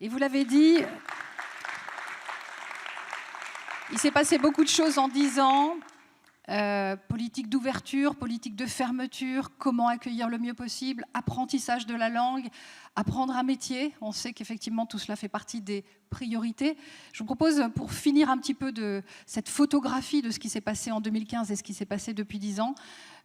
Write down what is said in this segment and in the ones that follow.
Et vous l'avez dit, il s'est passé beaucoup de choses en 10 ans. Politique d'ouverture, politique de fermeture, comment accueillir le mieux possible, apprentissage de la langue, apprendre un métier. On sait qu'effectivement tout cela fait partie des priorités. Je vous propose, pour finir un petit peu de cette photographie de ce qui s'est passé en 2015 et ce qui s'est passé depuis 10 ans,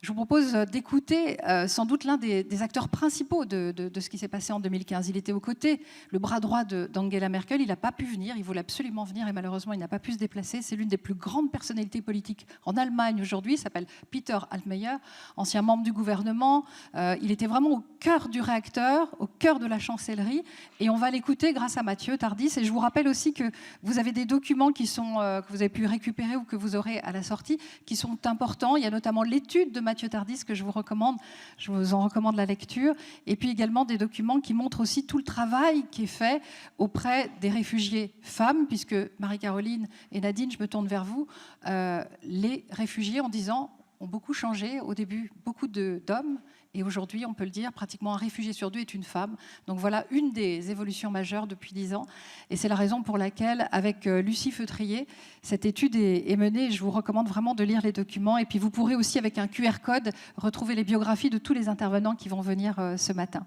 je vous propose d'écouter sans doute l'un des acteurs principaux de ce qui s'est passé en 2015. Il était aux côtés, le bras droit d'Angela Merkel. Il n'a pas pu venir, il voulait absolument venir et malheureusement il n'a pas pu se déplacer. C'est l'une des plus grandes personnalités politiques en Allemagne aujourd'hui, il s'appelle Peter Altmaier, ancien membre du gouvernement. Il était vraiment au cœur du réacteur, au cœur de la chancellerie, et on va l'écouter grâce à Mathieu Tardis. Et je vous rappelle aussi que vous avez des documents que vous avez pu récupérer ou que vous aurez à la sortie, qui sont importants. Il y a notamment l'étude de Mathieu Tardis que je vous recommande, je vous en recommande la lecture, et puis également des documents qui montrent aussi tout le travail qui est fait auprès des réfugiés femmes, puisque Marie-Caroline et Nadine, je me tourne vers vous, les réfugiés en 10 ans ont beaucoup changé. Au début, beaucoup d'hommes, et aujourd'hui, on peut le dire, pratiquement un réfugié sur 2 est une femme. Donc voilà une des évolutions majeures depuis 10 ans. Et c'est la raison pour laquelle, avec Lucie Feutrier, cette étude est menée. Je vous recommande vraiment de lire les documents. Et puis vous pourrez aussi, avec un QR code, retrouver les biographies de tous les intervenants qui vont venir ce matin.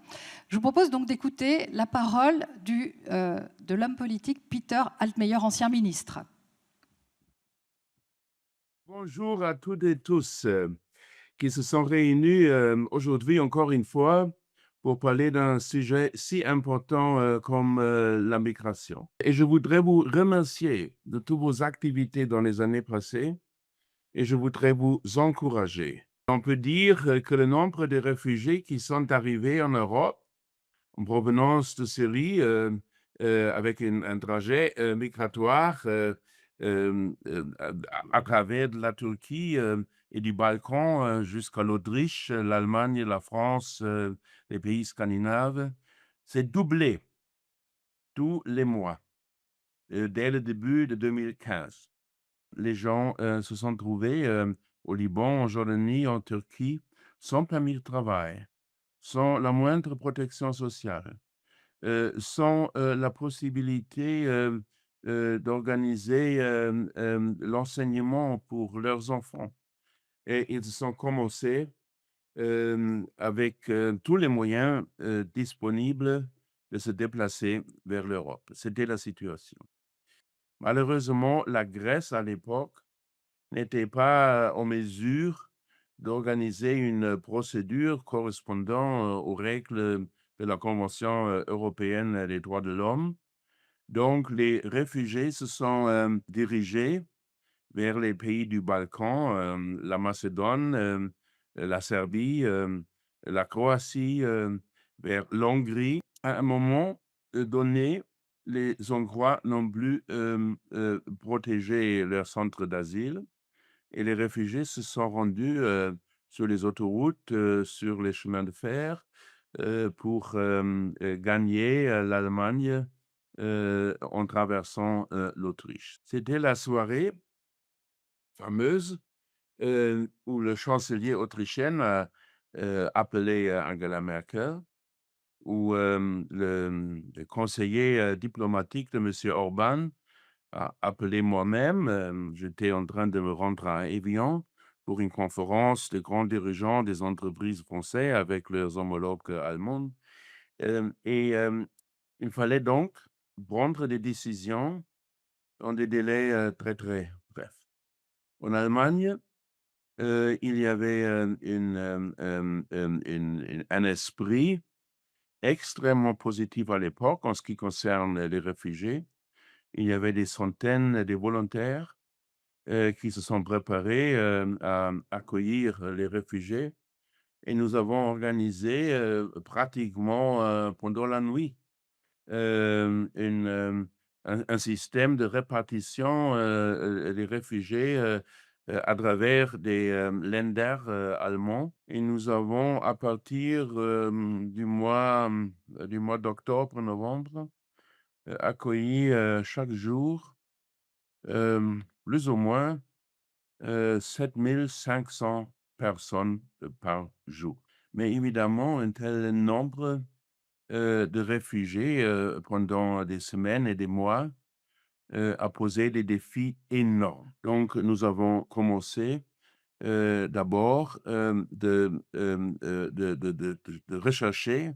Je vous propose donc d'écouter la parole de l'homme politique Peter Altmaier, ancien ministre. Bonjour à toutes et tous qui se sont réunis aujourd'hui encore une fois pour parler d'un sujet si important comme la migration. Et je voudrais vous remercier de toutes vos activités dans les années passées et je voudrais vous encourager. On peut dire que le nombre de réfugiés qui sont arrivés en Europe en provenance de Syrie avec un trajet migratoire à travers de la Turquie et du Balkan jusqu'à l'Autriche, l'Allemagne, la France, les pays scandinaves. C'est doublé tous les mois dès le début de 2015. Les gens se sont trouvés au Liban, en Jordanie, en Turquie, sans permis de travail, sans la moindre protection sociale, sans la possibilité d'organiser l'enseignement pour leurs enfants. Et ils ont commencé avec tous les moyens disponibles de se déplacer vers l'Europe. C'était la situation. Malheureusement, la Grèce, à l'époque, n'était pas en mesure d'organiser une procédure correspondant aux règles de la Convention européenne des droits de l'homme. Donc, les réfugiés se sont dirigés vers les pays du Balkan, la Macédoine, la Serbie, la Croatie, vers l'Hongrie. À un moment donné, les Hongrois n'ont plus protégé leur centre d'asile et les réfugiés se sont rendus sur les autoroutes, sur les chemins de fer pour gagner l'Allemagne en traversant l'Autriche. C'était la soirée fameuse où le chancelier autrichien a appelé Angela Merkel, où le conseiller diplomatique de M. Orban a appelé moi-même. J'étais en train de me rendre à Évian pour une conférence de grands dirigeants des entreprises françaises avec leurs homologues allemands. Il fallait donc prendre des décisions dans des délais très, très brefs. En Allemagne, il y avait un esprit extrêmement positif à l'époque en ce qui concerne les réfugiés. Il y avait des centaines de volontaires qui se sont préparés à accueillir les réfugiés et nous avons organisé pratiquement pendant la nuit un système de répartition des réfugiés à travers des Länder allemands. Et nous avons, à partir du mois d'octobre, novembre, accueilli chaque jour plus ou moins 7500 personnes par jour. Mais évidemment, un tel nombre de réfugiés pendant des semaines et des mois a posé des défis énormes. Donc nous avons commencé d'abord de rechercher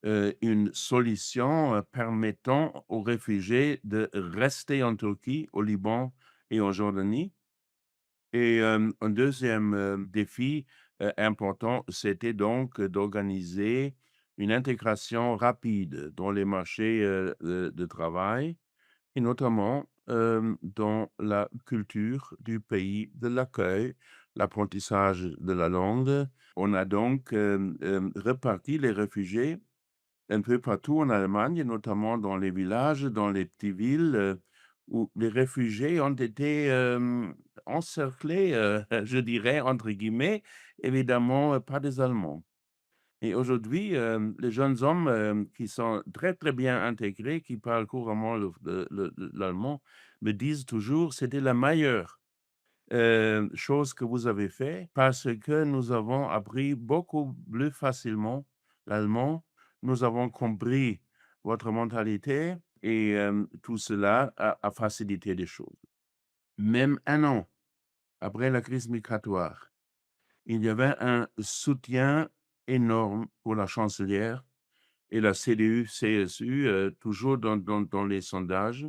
une solution permettant aux réfugiés de rester en Turquie, au Liban et en Jordanie. Et un deuxième défi important, c'était donc d'organiser une intégration rapide dans les marchés de travail et notamment dans la culture du pays de l'accueil, l'apprentissage de la langue. On a donc réparti les réfugiés un peu partout en Allemagne, notamment dans les villages, dans les petites villes, où les réfugiés ont été, encerclés, je dirais, entre guillemets, évidemment, pas des Allemands. Et aujourd'hui, les jeunes hommes, qui sont très, très bien intégrés, qui parlent couramment l'allemand, me disent toujours: «C'était la meilleure, chose que vous avez fait parce que nous avons appris beaucoup plus facilement l'allemand. Nous avons compris votre mentalité et tout cela a facilité les choses». Même 1 an après la crise migratoire, il y avait un soutien énorme pour la chancelière et la CDU-CSU, toujours dans les sondages.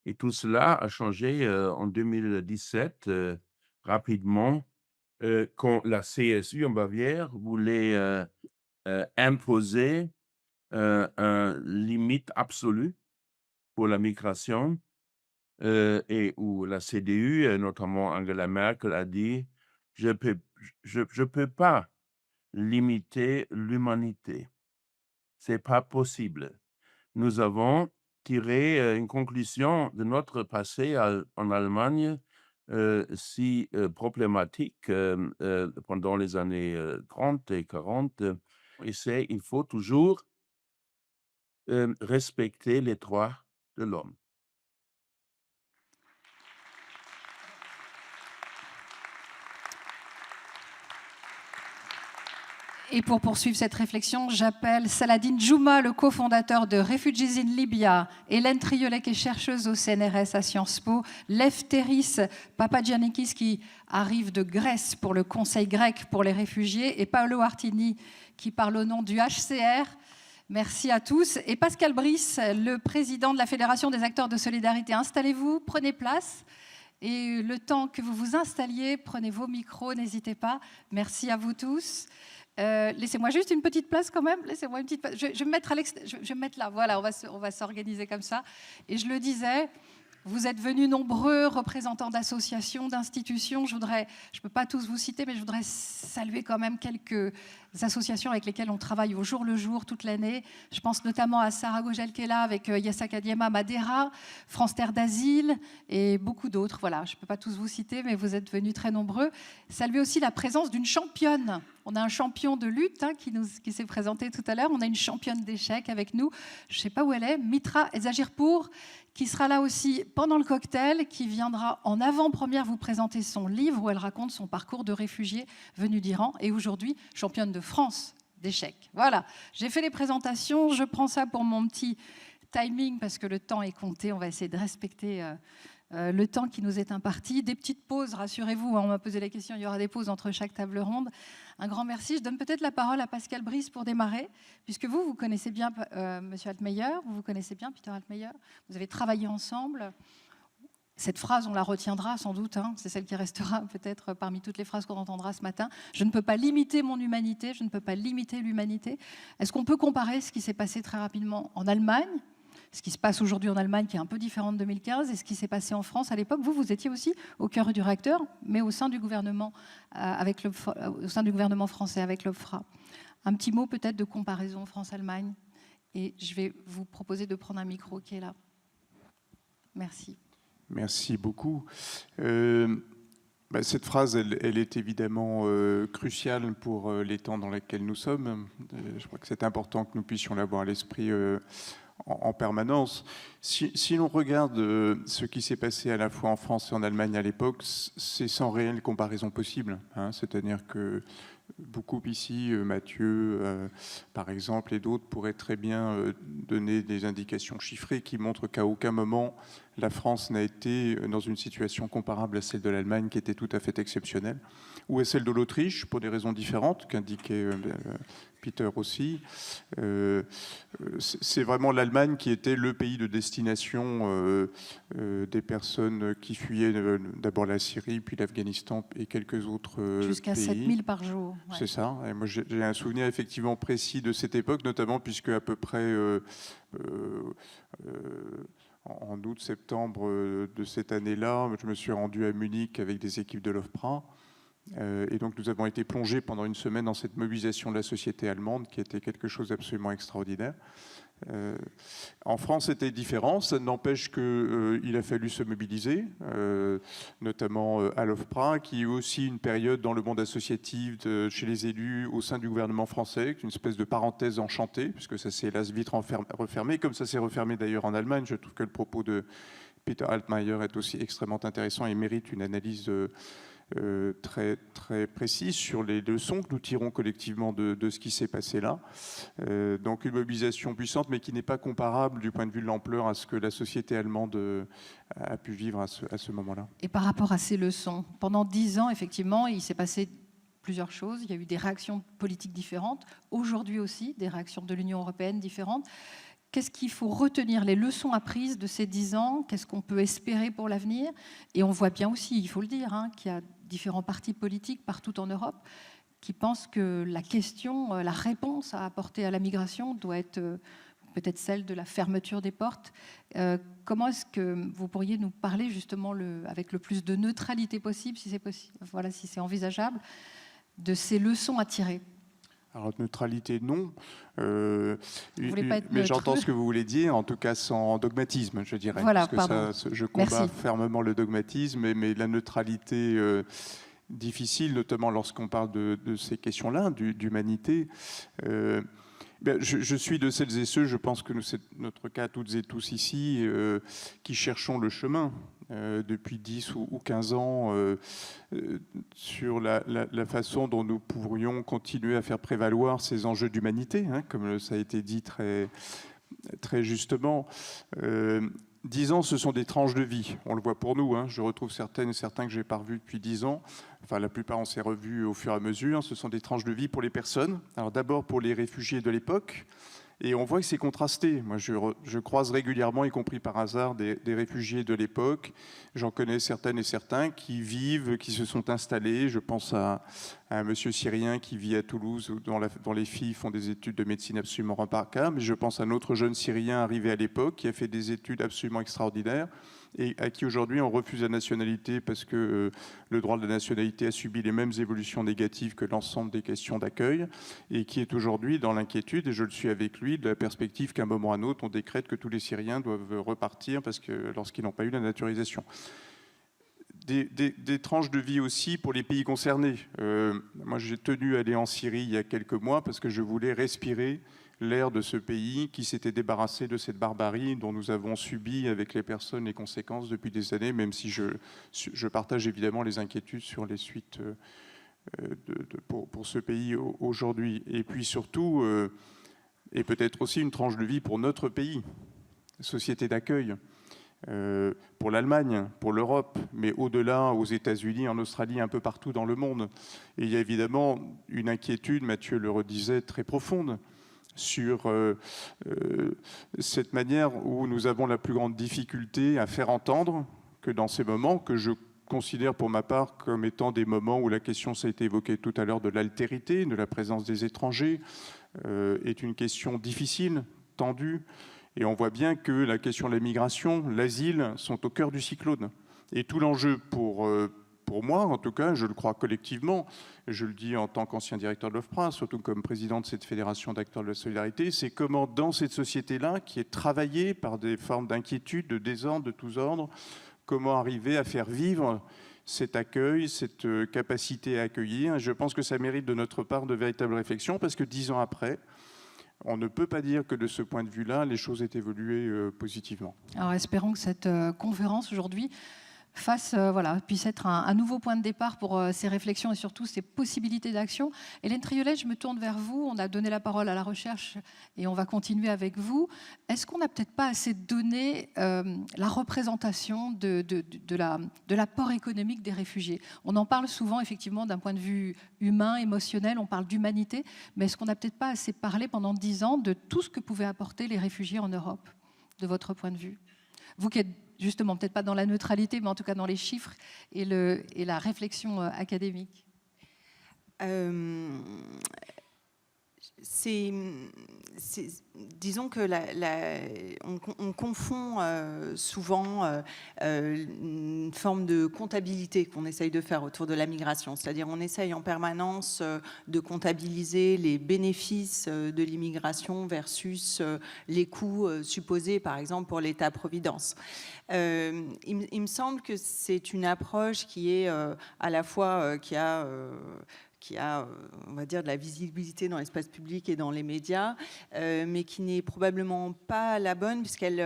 Et tout cela a changé en 2017, rapidement, quand la CSU en Bavière voulait imposer une limite absolue pour la migration et où la CDU, notamment Angela Merkel, a dit: je peux pas limiter l'humanité. C'est pas possible. Nous avons tiré une conclusion de notre passé en Allemagne si problématique pendant les années 30 et 40. Et il faut toujours respecter les droits de l'homme. Et pour poursuivre cette réflexion, j'appelle Saladin Juma, le cofondateur de Refugees in Libya, Hélène Triolet, qui est chercheuse au CNRS à Sciences Po, Lefteris Papagiannikis, qui arrive de Grèce pour le Conseil grec pour les réfugiés, et Paolo Artini, qui parle au nom du HCR. Merci à tous. Et Pascal Brice, le président de la Fédération des acteurs de solidarité. Installez-vous, prenez place. Et le temps que vous vous installiez, prenez vos micros, n'hésitez pas. Merci à vous tous. Laissez-moi juste une petite place quand même. Laissez-moi une petite place. Je vais me mettre je vais me mettre là. Voilà, on va s'organiser comme ça. Et je le disais, vous êtes venus nombreux, représentants d'associations, d'institutions. Je ne peux pas tous vous citer, mais je voudrais saluer quand même quelques associations avec lesquelles on travaille au jour le jour, toute l'année. Je pense notamment à Sarah Gogel qui est là, avec Yassaka Diema Madera, France Terre d'Asile et beaucoup d'autres. Voilà, je ne peux pas tous vous citer, mais vous êtes venus très nombreux. Saluer aussi la présence d'une championne. On a un champion de lutte qui s'est présenté tout à l'heure. On a une championne d'échecs avec nous. Je ne sais pas où elle est, Mitra Ezagirpour, qui sera là aussi pendant le cocktail, qui viendra en avant-première vous présenter son livre où elle raconte son parcours de réfugiée venue d'Iran et aujourd'hui championne de France d'échecs. Voilà, j'ai fait les présentations, je prends ça pour mon petit timing parce que le temps est compté, on va essayer de respecter le temps qui nous est imparti. Des petites pauses, rassurez-vous, on m'a posé la question, il y aura des pauses entre chaque table ronde. Un grand merci. Je donne peut-être la parole à Pascal Brice pour démarrer, puisque vous connaissez bien Monsieur Altmeyer, vous connaissez bien Peter Altmeyer, vous avez travaillé ensemble. Cette phrase, on la retiendra sans doute, c'est celle qui restera peut-être parmi toutes les phrases qu'on entendra ce matin. Je ne peux pas limiter mon humanité, je ne peux pas limiter l'humanité. Est-ce qu'on peut comparer ce qui s'est passé très rapidement en Allemagne, ce qui se passe aujourd'hui en Allemagne, qui est un peu différent de 2015, et ce qui s'est passé en France à l'époque? Vous étiez aussi au cœur du réacteur, mais au sein du gouvernement, au sein du gouvernement français avec l'OFRA. Un petit mot peut-être de comparaison France-Allemagne, et je vais vous proposer de prendre un micro qui est là. Merci. Merci beaucoup. Cette phrase, elle est évidemment cruciale pour les temps dans lesquels nous sommes. Je crois que c'est important que nous puissions l'avoir à l'esprit en permanence. Si l'on regarde ce qui s'est passé à la fois en France et en Allemagne à l'époque, c'est sans réelle comparaison possible. C'est-à-dire que beaucoup ici, Mathieu, par exemple, et d'autres pourraient très bien donner des indications chiffrées qui montrent qu'à aucun moment la France n'a été dans une situation comparable à celle de l'Allemagne, qui était tout à fait exceptionnelle, ou à celle de l'Autriche, pour des raisons différentes, qu'indiquait Peter aussi. C'est vraiment l'Allemagne qui était le pays de destination des personnes qui fuyaient d'abord la Syrie, puis l'Afghanistan et quelques autres pays. Jusqu'à 7000 par jour. Ouais. C'est ça. Et moi, j'ai un souvenir effectivement précis de cette époque, notamment puisque à peu près en août-septembre de cette année-là, je me suis rendu à Munich avec des équipes de l'OFPRA. Et donc nous avons été plongés pendant une semaine dans cette mobilisation de la société allemande qui était quelque chose d'absolument extraordinaire. En France, c'était différent. Ça n'empêche qu'il a fallu se mobiliser, notamment à l'OFPRA, qui est aussi une période dans le monde associatif chez les élus au sein du gouvernement français, une espèce de parenthèse enchantée, puisque ça s'est hélas vite refermé, comme ça s'est refermé d'ailleurs en Allemagne. Je trouve que le propos de Peter Altmaier est aussi extrêmement intéressant et mérite une analyse très, très précise sur les leçons que nous tirons collectivement de ce qui s'est passé là. Donc une mobilisation puissante, mais qui n'est pas comparable du point de vue de l'ampleur à ce que la société allemande a pu vivre à ce moment-là. Et par rapport à ces leçons, pendant 10 ans, effectivement, il s'est passé plusieurs choses. Il y a eu des réactions politiques différentes. Aujourd'hui aussi, des réactions de l'Union européenne différentes. Qu'est-ce qu'il faut retenir, les leçons apprises de ces 10 ans? Qu'est-ce qu'on peut espérer pour l'avenir? Et on voit bien aussi, il faut le dire, qu'il y a différents partis politiques partout en Europe qui pensent que la question, la réponse à apporter à la migration doit être peut-être celle de la fermeture des portes. Comment est-ce que vous pourriez nous parler justement avec le plus de neutralité possible, si c'est possible, voilà, si c'est envisageable, de ces leçons à tirer? Alors, neutralité, non. Mais j'entends ce que vous voulez dire, en tout cas sans dogmatisme, je dirais. Voilà, parce que je combats fermement le dogmatisme, mais la neutralité difficile, notamment lorsqu'on parle de ces questions-là, d'humanité. Je suis de celles et ceux, je pense que c'est notre cas toutes et tous ici, qui cherchons le chemin depuis 10 ou 15 ans sur la façon dont nous pourrions continuer à faire prévaloir ces enjeux d'humanité, comme ça a été dit très, très justement. 10 ans, ce sont des tranches de vie. On le voit pour nous. Je retrouve certaines et certains que je n'ai pas revus depuis 10 ans. Enfin, la plupart, on s'est revus au fur et à mesure. Ce sont des tranches de vie pour les personnes. Alors d'abord pour les réfugiés de l'époque. Et on voit que c'est contrasté. Moi, je croise régulièrement, y compris par hasard, des réfugiés de l'époque. J'en connais certaines et certains qui vivent, qui se sont installés. Je pense à un monsieur syrien qui vit à Toulouse, dont les filles font des études de médecine absolument remarquables. Mais je pense à un autre jeune syrien arrivé à l'époque qui a fait des études absolument extraordinaires et à qui aujourd'hui on refuse la nationalité parce que le droit de la nationalité a subi les mêmes évolutions négatives que l'ensemble des questions d'accueil et qui est aujourd'hui dans l'inquiétude, et je le suis avec lui, de la perspective qu'à un moment ou à un autre on décrète que tous les Syriens doivent repartir parce que lorsqu'ils n'ont pas eu la naturalisation. Des tranches de vie aussi pour les pays concernés. Moi j'ai tenu à aller en Syrie il y a quelques mois parce que je voulais respirer l'air de ce pays qui s'était débarrassé de cette barbarie dont nous avons subi avec les personnes les conséquences depuis des années, même si je partage évidemment les inquiétudes sur les suites pour ce pays aujourd'hui. Et puis surtout, et peut-être aussi une tranche de vie pour notre pays, société d'accueil, pour l'Allemagne, pour l'Europe, mais au-delà, aux États-Unis, en Australie, un peu partout dans le monde. Et il y a évidemment une inquiétude, Mathieu le redisait, très profonde, sur cette manière où nous avons la plus grande difficulté à faire entendre que dans ces moments que je considère pour ma part comme étant des moments où la question, ça a été évoqué tout à l'heure, de l'altérité, de la présence des étrangers, est une question difficile, tendue, et on voit bien que la question de la migration, l'asile sont au cœur du cyclone. Et tout l'enjeu pour moi, en tout cas, je le crois collectivement, et je le dis en tant qu'ancien directeur de l'OFPRA, surtout comme président de cette fédération d'acteurs de la solidarité, c'est comment dans cette société-là, qui est travaillée par des formes d'inquiétude, de désordre, de tous ordres, comment arriver à faire vivre cet accueil, cette capacité à accueillir. Et je pense que ça mérite de notre part de véritables réflexions, parce que 10 ans après, on ne peut pas dire que de ce point de vue-là, les choses aient évolué positivement. Alors espérons que cette conférence aujourd'hui puisse être un nouveau point de départ pour ces réflexions et surtout ces possibilités d'action. Hélène Triolet, je me tourne vers vous. On a donné la parole à la recherche et on va continuer avec vous. Est-ce qu'on n'a peut-être pas assez donné la représentation de l'apport économique des réfugiés? On en parle souvent, effectivement, d'un point de vue humain, émotionnel, on parle d'humanité, mais est-ce qu'on n'a peut-être pas assez parlé pendant 10 ans de tout ce que pouvaient apporter les réfugiés en Europe, de votre point de vue? Vous qui êtes justement, peut-être pas dans la neutralité, mais en tout cas dans les chiffres et la réflexion académique. Disons que on confond souvent une forme de comptabilité qu'on essaye de faire autour de la migration. C'est-à-dire on essaye en permanence de comptabiliser les bénéfices de l'immigration versus les coûts supposés, par exemple, pour l'État-providence. Il me semble que c'est une approche qui est à la fois qui a, on va dire, de la visibilité dans l'espace public et dans les médias, mais qui n'est probablement pas la bonne, puisqu'elle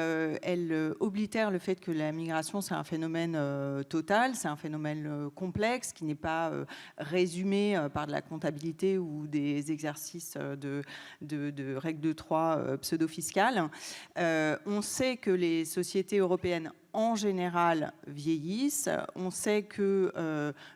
oblitère le fait que la migration, c'est un phénomène total, c'est un phénomène complexe, qui n'est pas résumé par de la comptabilité ou des exercices de règles de 3 pseudo-fiscales. On sait que les sociétés européennes en général vieillissent. On sait que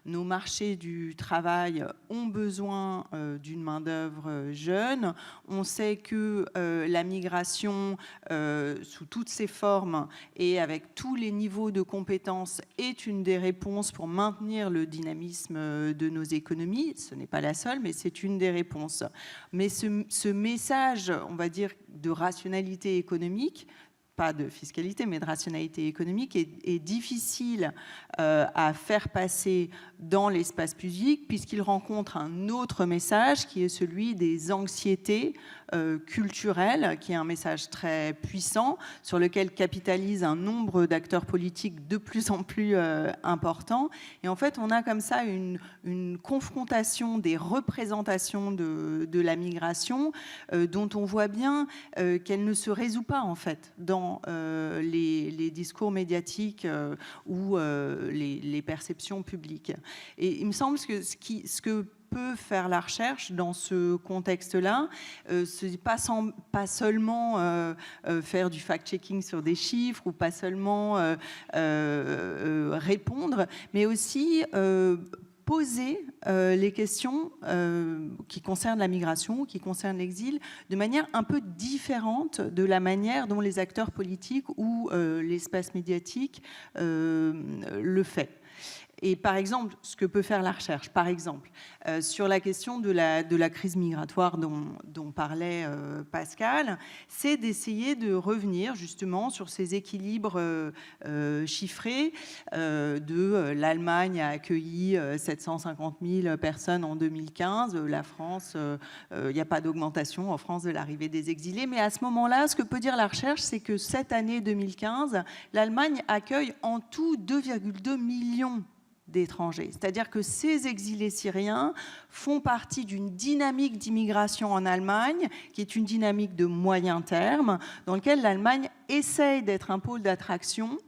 nos marchés du travail ont besoin d'une main-d'œuvre jeune. On sait que la migration, sous toutes ses formes et avec tous les niveaux de compétences, est une des réponses pour maintenir le dynamisme de nos économies. Ce n'est pas la seule, mais c'est une des réponses. Mais ce message, on va dire, de rationalité économique, pas de fiscalité, mais de rationalité économique, est difficile à faire passer dans l'espace public, puisqu'il rencontre un autre message qui est celui des anxiétés culturelles, qui est un message très puissant, sur lequel capitalise un nombre d'acteurs politiques de plus en plus important. Et en fait, on a comme ça une confrontation des représentations de la migration dont on voit bien qu'elle ne se résout pas, en fait, dans les discours médiatiques ou les perceptions publiques. Et il me semble que ce que peut faire la recherche dans ce contexte-là, c'est pas seulement faire du fact-checking sur des chiffres ou pas seulement répondre, mais aussi poser les questions qui concernent la migration, qui concernent l'exil, de manière un peu différente de la manière dont les acteurs politiques ou l'espace médiatique le fait. Et par exemple, ce que peut faire la recherche, par exemple, sur la question de la crise migratoire dont parlait Pascal, c'est d'essayer de revenir justement sur ces équilibres chiffrés de l'Allemagne a accueilli 750 000 personnes en 2015, la France, il n'y a pas d'augmentation en France de l'arrivée des exilés, mais à ce moment-là, ce que peut dire la recherche, c'est que cette année 2015, l'Allemagne accueille en tout 2,2 millions d'étrangers. C'est-à-dire que ces exilés syriens font partie d'une dynamique d'immigration en Allemagne, qui est une dynamique de moyen terme, dans laquelle l'Allemagne essaye d'être un pôle d'attraction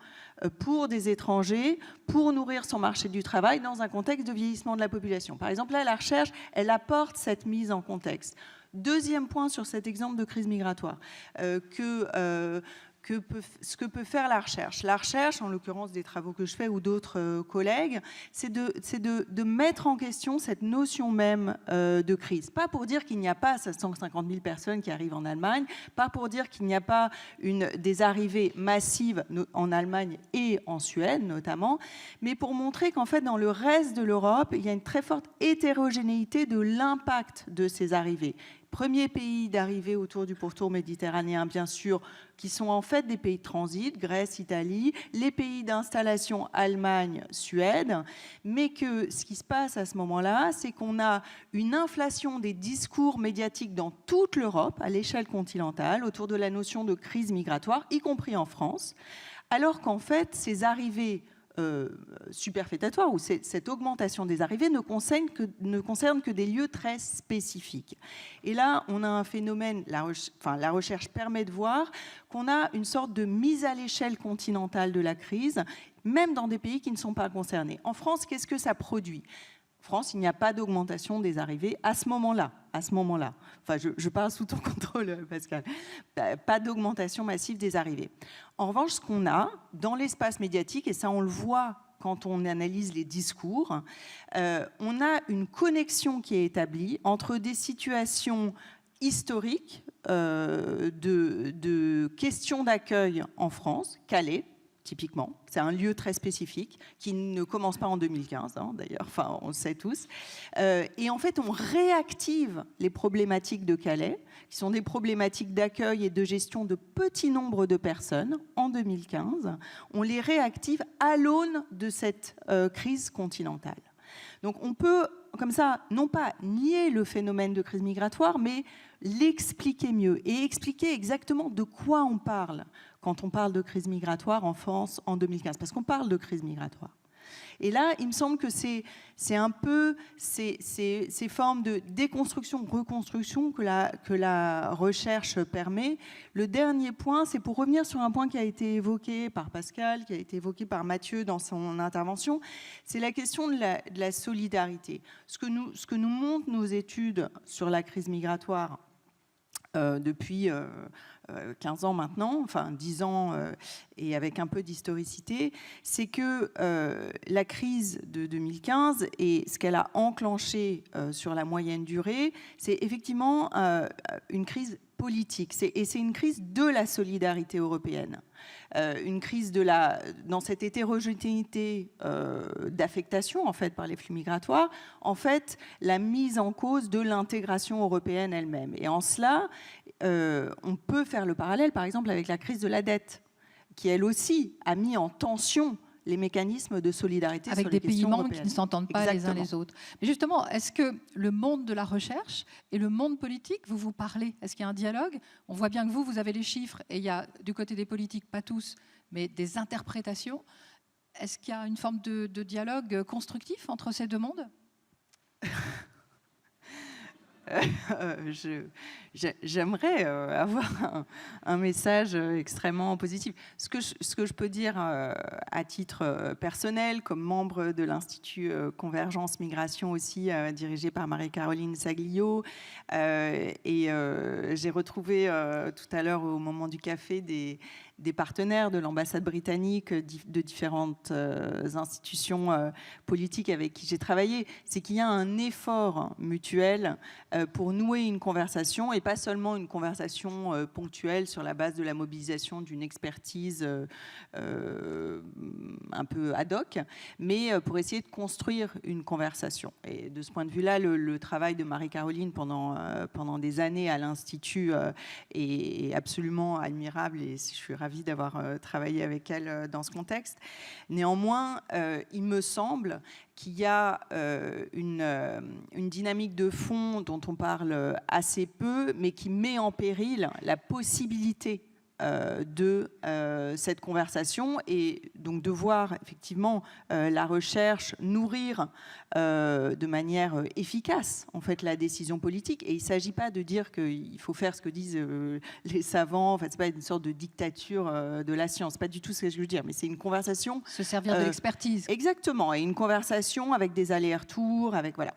pour des étrangers, pour nourrir son marché du travail dans un contexte de vieillissement de la population. Par exemple, là, la recherche, elle apporte cette mise en contexte. Deuxième point sur cet exemple de crise migratoire, ce que peut faire la recherche. La recherche, en l'occurrence des travaux que je fais ou d'autres collègues, c'est de mettre en question cette notion même de crise. Pas pour dire qu'il n'y a pas 750 000 personnes qui arrivent en Allemagne, pas pour dire qu'il n'y a pas des arrivées massives en Allemagne et en Suède notamment, mais pour montrer qu'en fait, dans le reste de l'Europe, il y a une très forte hétérogénéité de l'impact de ces arrivées. Premiers pays d'arrivée autour du pourtour méditerranéen, bien sûr, qui sont en fait des pays de transit, Grèce, Italie, les pays d'installation, Allemagne, Suède, mais que ce qui se passe à ce moment-là, c'est qu'on a une inflation des discours médiatiques dans toute l'Europe, à l'échelle continentale, autour de la notion de crise migratoire, y compris en France, alors qu'en fait, ces arrivées superfétatoire ou cette augmentation des arrivées ne concerne que des lieux très spécifiques. Et là, on a un phénomène, la recherche permet de voir qu'on a une sorte de mise à l'échelle continentale de la crise, même dans des pays qui ne sont pas concernés. En France, qu'est-ce que ça produit ? En France, il n'y a pas d'augmentation des arrivées à ce moment-là. Enfin, je parle sous ton contrôle, Pascal. Pas d'augmentation massive des arrivées. En revanche, ce qu'on a dans l'espace médiatique, et ça on le voit quand on analyse les discours, on a une connexion qui est établie entre des situations historiques de questions d'accueil en France, Calais, typiquement. C'est un lieu très spécifique qui ne commence pas en 2015, d'ailleurs, enfin, on le sait tous. Et en fait, on réactive les problématiques de Calais, qui sont des problématiques d'accueil et de gestion de petits nombres de personnes en 2015. On les réactive à l'aune de cette crise continentale. Donc on peut, comme ça, non pas nier le phénomène de crise migratoire, mais l'expliquer mieux et expliquer exactement de quoi on parle quand on parle de crise migratoire en France en 2015, parce qu'on parle de crise migratoire. Et là, il me semble que c'est un peu ces formes de déconstruction, reconstruction que la recherche permet. Le dernier point, c'est pour revenir sur un point qui a été évoqué par Pascal, qui a été évoqué par Mathieu dans son intervention, c'est la question de la solidarité. Ce que nous montrent nos études sur la crise migratoire depuis 15 ans maintenant, enfin 10 ans et avec un peu d'historicité, c'est que la crise de 2015 et ce qu'elle a enclenché sur la moyenne durée, c'est effectivement une crise politique. Et c'est une crise de la solidarité européenne. Une crise dans cette hétérogénéité d'affectation en fait par les flux migratoires, en fait la mise en cause de l'intégration européenne elle-même. Et en cela, on peut faire le parallèle par exemple avec la crise de la dette, qui elle aussi a mis en tension les mécanismes de solidarité avec sur des les questions pays membres européennes. qui ne s'entendent pas les uns les autres. Mais justement, est-ce que le monde de la recherche et le monde politique, vous parlez? Est-ce qu'il y a un dialogue? On voit bien que vous avez les chiffres, et il y a du côté des politiques, pas tous, mais des interprétations. Est-ce qu'il y a une forme de dialogue constructif entre ces deux mondes? J'aimerais avoir un message extrêmement positif. Ce que je peux dire à titre personnel, comme membre de l'Institut Convergence Migration aussi, dirigé par Marie-Caroline Saglio, et j'ai retrouvé tout à l'heure au moment du café des partenaires de l'ambassade britannique, de différentes institutions politiques avec qui j'ai travaillé, c'est qu'il y a un effort mutuel pour nouer une conversation, et pas seulement une conversation ponctuelle sur la base de la mobilisation d'une expertise un peu ad hoc, mais pour essayer de construire une conversation. Et de ce point de vue-là, le travail de Marie-Caroline pendant des années à l'Institut est absolument admirable, et je suis ravie d'avoir travaillé avec elle dans ce contexte. Néanmoins, il me semble qu'il y a une dynamique de fond dont on parle assez peu, mais qui met en péril la possibilité de cette conversation, et donc de voir effectivement la recherche nourrir de manière efficace en fait la décision politique. Et il ne s'agit pas de dire qu'il faut faire ce que disent les savants. En fait, c'est pas une sorte de dictature de la science. C'est pas du tout ce que je veux dire. Mais c'est une conversation. Se servir de l'expertise. Exactement. Et une conversation avec des allers-retours, avec voilà.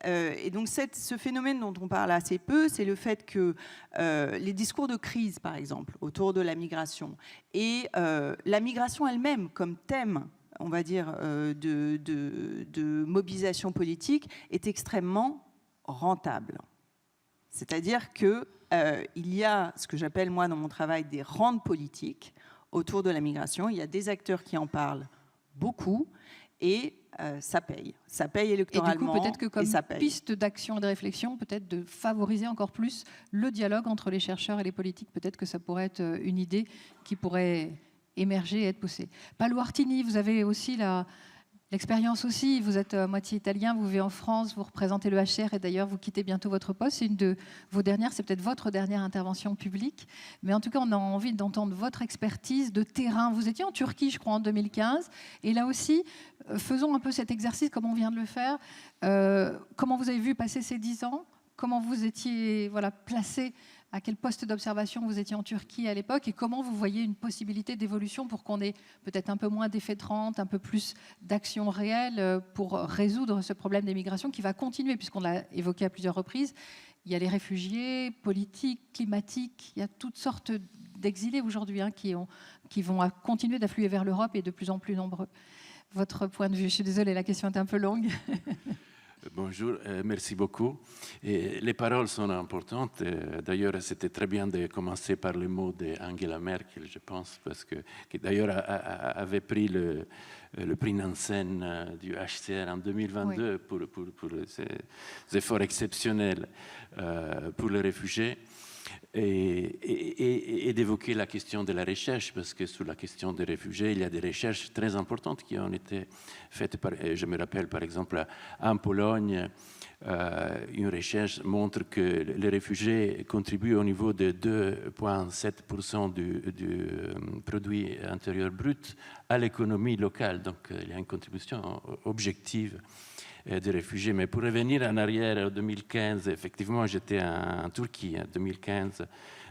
Et donc ce phénomène dont on parle assez peu, c'est le fait que les discours de crise, par exemple, autour de la migration, et la migration elle-même comme thème, on va dire, de mobilisation politique, est extrêmement rentable. C'est-à-dire qu'il y a ce que j'appelle, moi, dans mon travail, des rentes politiques autour de la migration. Il y a des acteurs qui en parlent beaucoup, et ça paye. Ça paye électoralement. Et du coup, peut-être que comme piste d'action et de réflexion, peut-être de favoriser encore plus le dialogue entre les chercheurs et les politiques, peut-être que ça pourrait être une idée qui pourrait émerger et être poussée. Paolo Artini, vous avez aussi l'expérience aussi. Vous êtes moitié italien, vous vivez en France, vous représentez le HCR et d'ailleurs vous quittez bientôt votre poste. C'est une de vos dernières, c'est peut-être votre dernière intervention publique. Mais en tout cas, on a envie d'entendre votre expertise de terrain. Vous étiez en Turquie, je crois, en 2015. Et là aussi, faisons un peu cet exercice comme on vient de le faire. Comment vous avez vu passer ces 10 ans? Comment vous étiez placé? À quel poste d'observation vous étiez en Turquie à l'époque et comment vous voyez une possibilité d'évolution pour qu'on ait peut-être un peu moins d'effets de rente, un peu plus d'action réelle pour résoudre ce problème des migrations qui va continuer, puisqu'on l'a évoqué à plusieurs reprises. Il y a les réfugiés politiques, climatiques, il y a toutes sortes d'exilés aujourd'hui qui vont continuer d'affluer vers l'Europe et de plus en plus nombreux. Votre point de vue? Je suis désolée, la question est un peu longue. Bonjour, merci beaucoup. Et les paroles sont importantes. D'ailleurs, c'était très bien de commencer par les mots d'Angela Merkel, je pense, parce qui d'ailleurs avait pris le prix Nansen du HCR en 2022 oui. pour ces efforts exceptionnels pour les réfugiés. Et d'évoquer la question de la recherche, parce que sur la question des réfugiés, il y a des recherches très importantes qui ont été faites. Je me rappelle, par exemple, en Pologne, une recherche montre que les réfugiés contribuent au niveau de 2,7% du produit intérieur brut à l'économie locale. Donc, il y a une contribution objective des réfugiés. Mais pour revenir en arrière, en 2015, effectivement, j'étais en Turquie en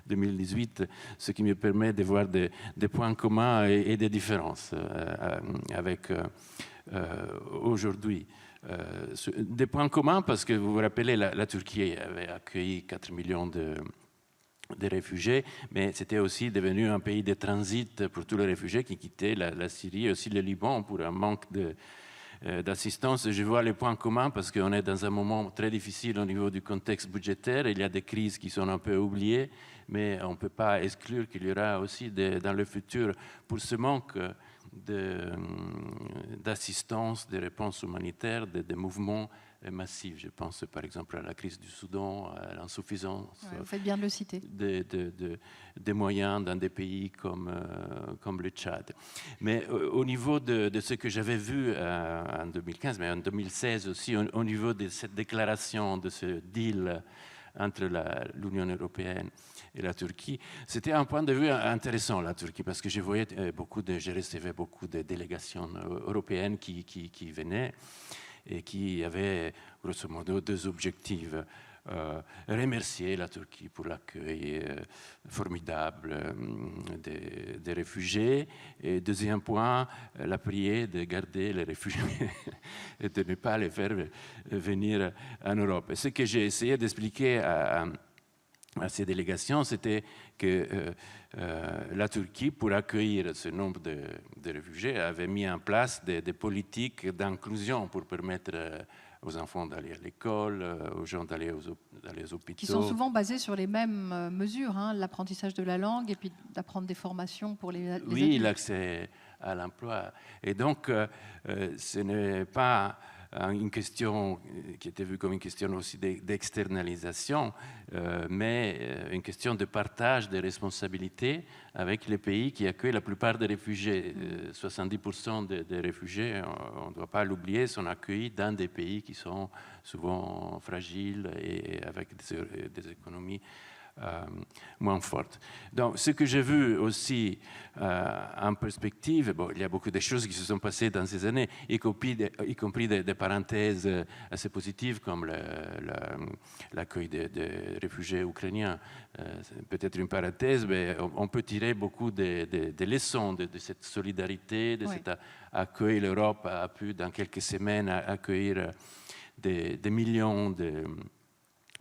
2015-2018, ce qui me permet de voir des points communs et des différences avec aujourd'hui. Des points communs parce que vous vous rappelez, la Turquie avait accueilli 4 millions de réfugiés, mais c'était aussi devenu un pays de transit pour tous les réfugiés qui quittaient la Syrie et aussi le Liban pour un manque d'assistance. Je vois les points communs parce qu'on est dans un moment très difficile au niveau du contexte budgétaire. Il y a des crises qui sont un peu oubliées, mais on ne peut pas exclure qu'il y aura aussi dans le futur, pour ce manque d'assistance, de réponses humanitaires, de mouvements massifs. Je pense par exemple à la crise du Soudan, à l'insuffisance vous faites bien de le citer. Des moyens dans des pays comme le Tchad. Mais au niveau de ce que j'avais vu en 2015, mais en 2016 aussi, au niveau de cette déclaration, de ce deal entre l'Union européenne et la Turquie, c'était un point de vue intéressant, la Turquie, parce que je recevais beaucoup de délégations européennes qui venaient et qui avaient, grosso modo, deux objectifs. Remercier la Turquie pour l'accueil formidable des réfugiés. Et deuxième point, la prier de garder les réfugiés et de ne pas les faire venir en Europe. Et ce que j'ai essayé d'expliquer à ces délégations, c'était que la Turquie, pour accueillir ce nombre de réfugiés, avait mis en place des politiques d'inclusion pour permettre aux enfants d'aller à l'école, aux gens d'aller aux hôpitaux. Qui sont souvent basés sur les mêmes mesures, l'apprentissage de la langue et puis d'apprendre des formations pour les oui, adultes. L'accès à l'emploi. Et donc, ce n'est pas une question qui était vue comme une question aussi d'externalisation, mais une question de partage des responsabilités avec les pays qui accueillent la plupart des réfugiés. 70% des réfugiés, on ne doit pas l'oublier, sont accueillis dans des pays qui sont souvent fragiles et avec des économies moins forte. Donc, ce que j'ai vu aussi en perspective, il y a beaucoup de choses qui se sont passées dans ces années, y compris des parenthèses assez positives comme l'accueil des réfugiés ukrainiens. C'est peut-être une parenthèse, mais on peut tirer beaucoup de leçons de cette solidarité, de cet accueil. L'Europe a pu, dans quelques semaines, accueillir des millions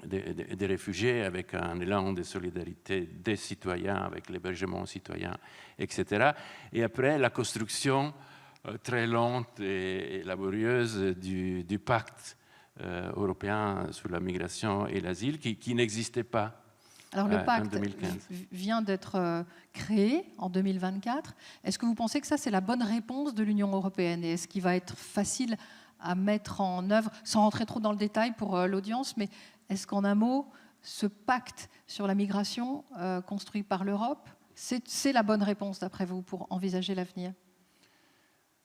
des réfugiés avec un élan de solidarité des citoyens, avec l'hébergement citoyen, etc. Et après, la construction très lente et laborieuse du pacte européen sur la migration et l'asile qui n'existait pas. Alors le pacte vient d'être créé en 2024. Est-ce que vous pensez que ça, c'est la bonne réponse de l'Union européenne? Et est-ce qu'il va être facile à mettre en œuvre, sans rentrer trop dans le détail pour l'audience, mais est-ce qu'en un mot, ce pacte sur la migration construit par l'Europe, c'est la bonne réponse, d'après vous, pour envisager l'avenir?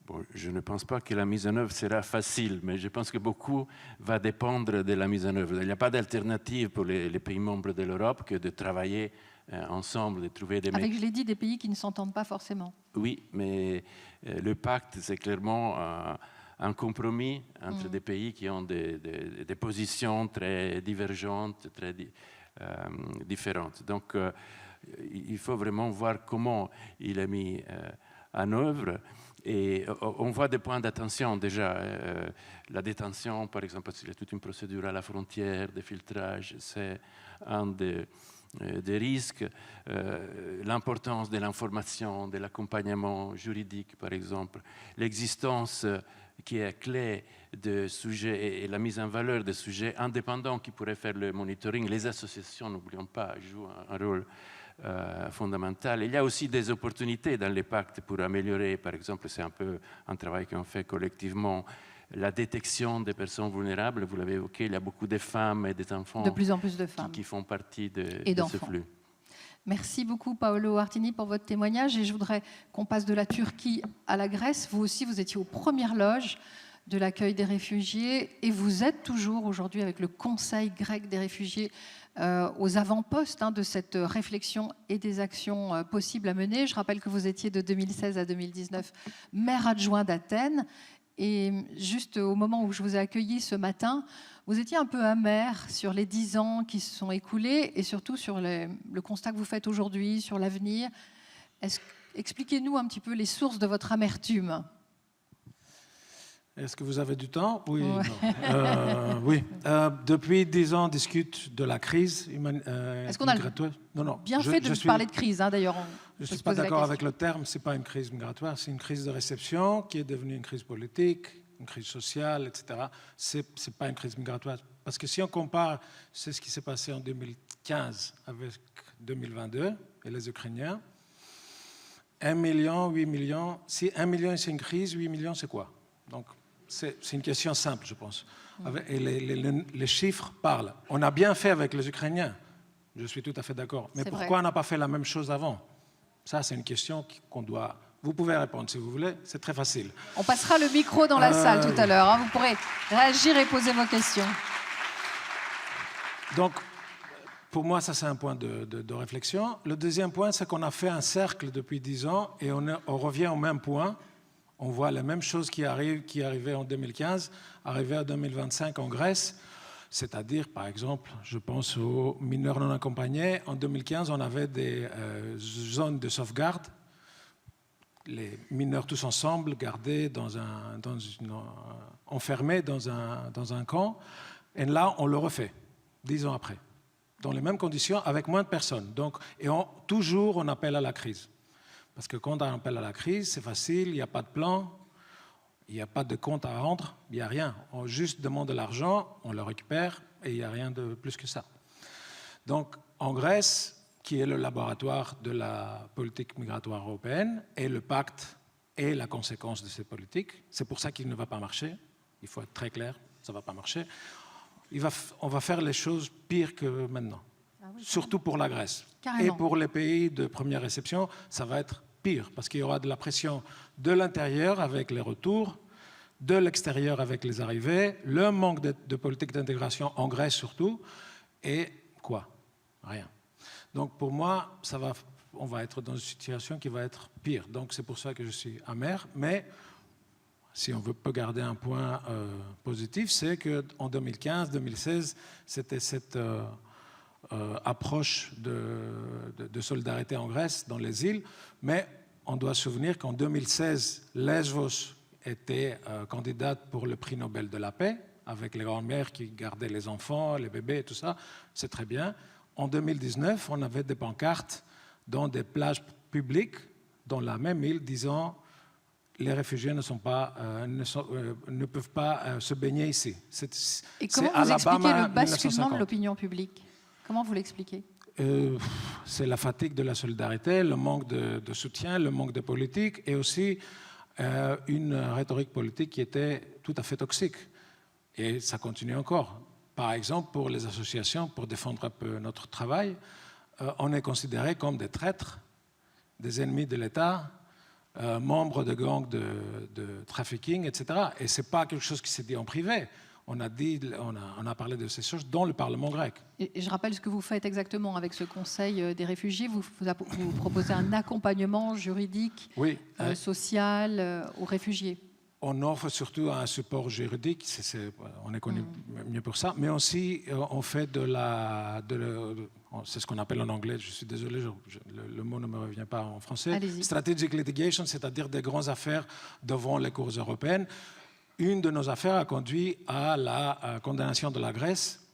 Bon, je ne pense pas que la mise en œuvre sera facile, mais je pense que beaucoup va dépendre de la mise en œuvre. Il n'y a pas d'alternative pour les pays membres de l'Europe que de travailler ensemble, de trouver des... Avec, je l'ai dit, des pays qui ne s'entendent pas forcément. Oui, mais le pacte, c'est clairement un compromis entre des pays qui ont des positions très divergentes, très différentes. Donc, il faut vraiment voir comment il est mis en œuvre. Et on voit des points d'attention déjà. La détention, par exemple, parce qu'il y a toute une procédure à la frontière, des filtrages, c'est un des risques. L'importance de l'information, de l'accompagnement juridique, par exemple. L'existence qui est clé de sujets et la mise en valeur de sujets indépendants qui pourraient faire le monitoring. Les associations, n'oublions pas, jouent un rôle fondamental. Il y a aussi des opportunités dans les pactes pour améliorer, par exemple, c'est un peu un travail qu'on fait collectivement, la détection des personnes vulnérables. Vous l'avez évoqué, il y a beaucoup de femmes et des enfants de plus en plus de femmes qui font partie de ce flux. Merci beaucoup Paolo Artini pour votre témoignage et je voudrais qu'on passe de la Turquie à la Grèce. Vous aussi, vous étiez aux premières loges de l'accueil des réfugiés et vous êtes toujours aujourd'hui avec le Conseil grec des réfugiés aux avant-postes de cette réflexion et des actions possibles à mener. Je rappelle que vous étiez de 2016 à 2019 maire adjoint d'Athènes et juste au moment où je vous ai accueilli ce matin, vous étiez un peu amer sur les 10 ans qui se sont écoulés et surtout sur le constat que vous faites aujourd'hui, sur l'avenir. Expliquez-nous un petit peu les sources de votre amertume. Est-ce que vous avez du temps? Oui. Ouais. Oui. Depuis 10 ans, on discute de la crise Est-ce qu'on a migratoire. Non. Bien fait de parler de crise, d'ailleurs. Je ne suis pas d'accord avec le terme. Ce n'est pas une crise migratoire, c'est une crise de réception qui est devenue une crise politique, une crise sociale, etc. Ce n'est pas une crise migratoire. Parce que si on compare, c'est ce qui s'est passé en 2015 avec 2022 et les Ukrainiens. 1 million, 8 millions. Si 1 million c'est une crise, 8 millions c'est quoi? Donc, c'est une question simple, je pense. Et les chiffres parlent. On a bien fait avec les Ukrainiens, je suis tout à fait d'accord. Mais pourquoi on n'a pas fait la même chose avant? Ça, c'est une question qu'on doit... Vous pouvez répondre si vous voulez, c'est très facile. On passera le micro dans la salle tout à l'heure. Vous pourrez réagir et poser vos questions. Donc, pour moi, ça, c'est un point de réflexion. Le deuxième point, c'est qu'on a fait un cercle depuis 10 ans et on revient au même point. On voit les mêmes choses qui arrivaient en 2015, arriver en 2025 en Grèce. C'est-à-dire, par exemple, je pense aux mineurs non accompagnés. En 2015, on avait des zones de sauvegarde. Les mineurs tous ensemble, gardés enfermés dans un camp. Et là, on le refait, 10 ans après, dans les mêmes conditions, avec moins de personnes. Donc, toujours, on appelle à la crise. Parce que quand on appelle à la crise, c'est facile, il n'y a pas de plan, il n'y a pas de compte à rendre, il n'y a rien. On juste demande de l'argent, on le récupère et il n'y a rien de plus que ça. Donc, en Grèce, qui est le laboratoire de la politique migratoire européenne, et le pacte est la conséquence de cette politique. C'est pour ça qu'il ne va pas marcher. Il faut être très clair, ça ne va pas marcher. On va faire les choses pires que maintenant, surtout pour la Grèce. Carrément. Et pour les pays de première réception, ça va être pire, parce qu'il y aura de la pression de l'intérieur avec les retours, de l'extérieur avec les arrivées, le manque de politique d'intégration en Grèce surtout, et quoi? Rien. Donc pour moi, on va être dans une situation qui va être pire. Donc c'est pour ça que je suis amer, mais si on peut garder un point positif, c'est qu'en 2015-2016, c'était cette approche de solidarité en Grèce, dans les îles, mais on doit se souvenir qu'en 2016, Lesbos était candidate pour le prix Nobel de la paix, avec les grands-mères qui gardaient les enfants, les bébés et tout ça, c'est très bien. En 2019, on avait des pancartes dans des plages publiques, dans la même île, disant les réfugiés ne peuvent pas se baigner ici. Et comment vous expliquez le basculement de l'opinion publique? Comment vous l'expliquez? C'est la fatigue de la solidarité, le manque de soutien, le manque de politique et aussi une rhétorique politique qui était tout à fait toxique. Et ça continue encore. Par exemple, pour les associations, pour défendre un peu notre travail, on est considéré comme des traîtres, des ennemis de l'État, membres de gangs de trafficking, etc. Et ce n'est pas quelque chose qui s'est dit en privé. On a parlé de ces choses dans le Parlement grec. Et je rappelle ce que vous faites exactement avec ce Conseil des réfugiés. Vous proposez un accompagnement juridique, oui, social aux réfugiés. On offre surtout un support juridique, on est connu mieux pour ça, mais aussi on fait c'est ce qu'on appelle en anglais, je suis désolé, le mot ne me revient pas en français, strategic litigation, c'est-à-dire des grandes affaires devant les cours européennes. Une de nos affaires a conduit à la condamnation de la Grèce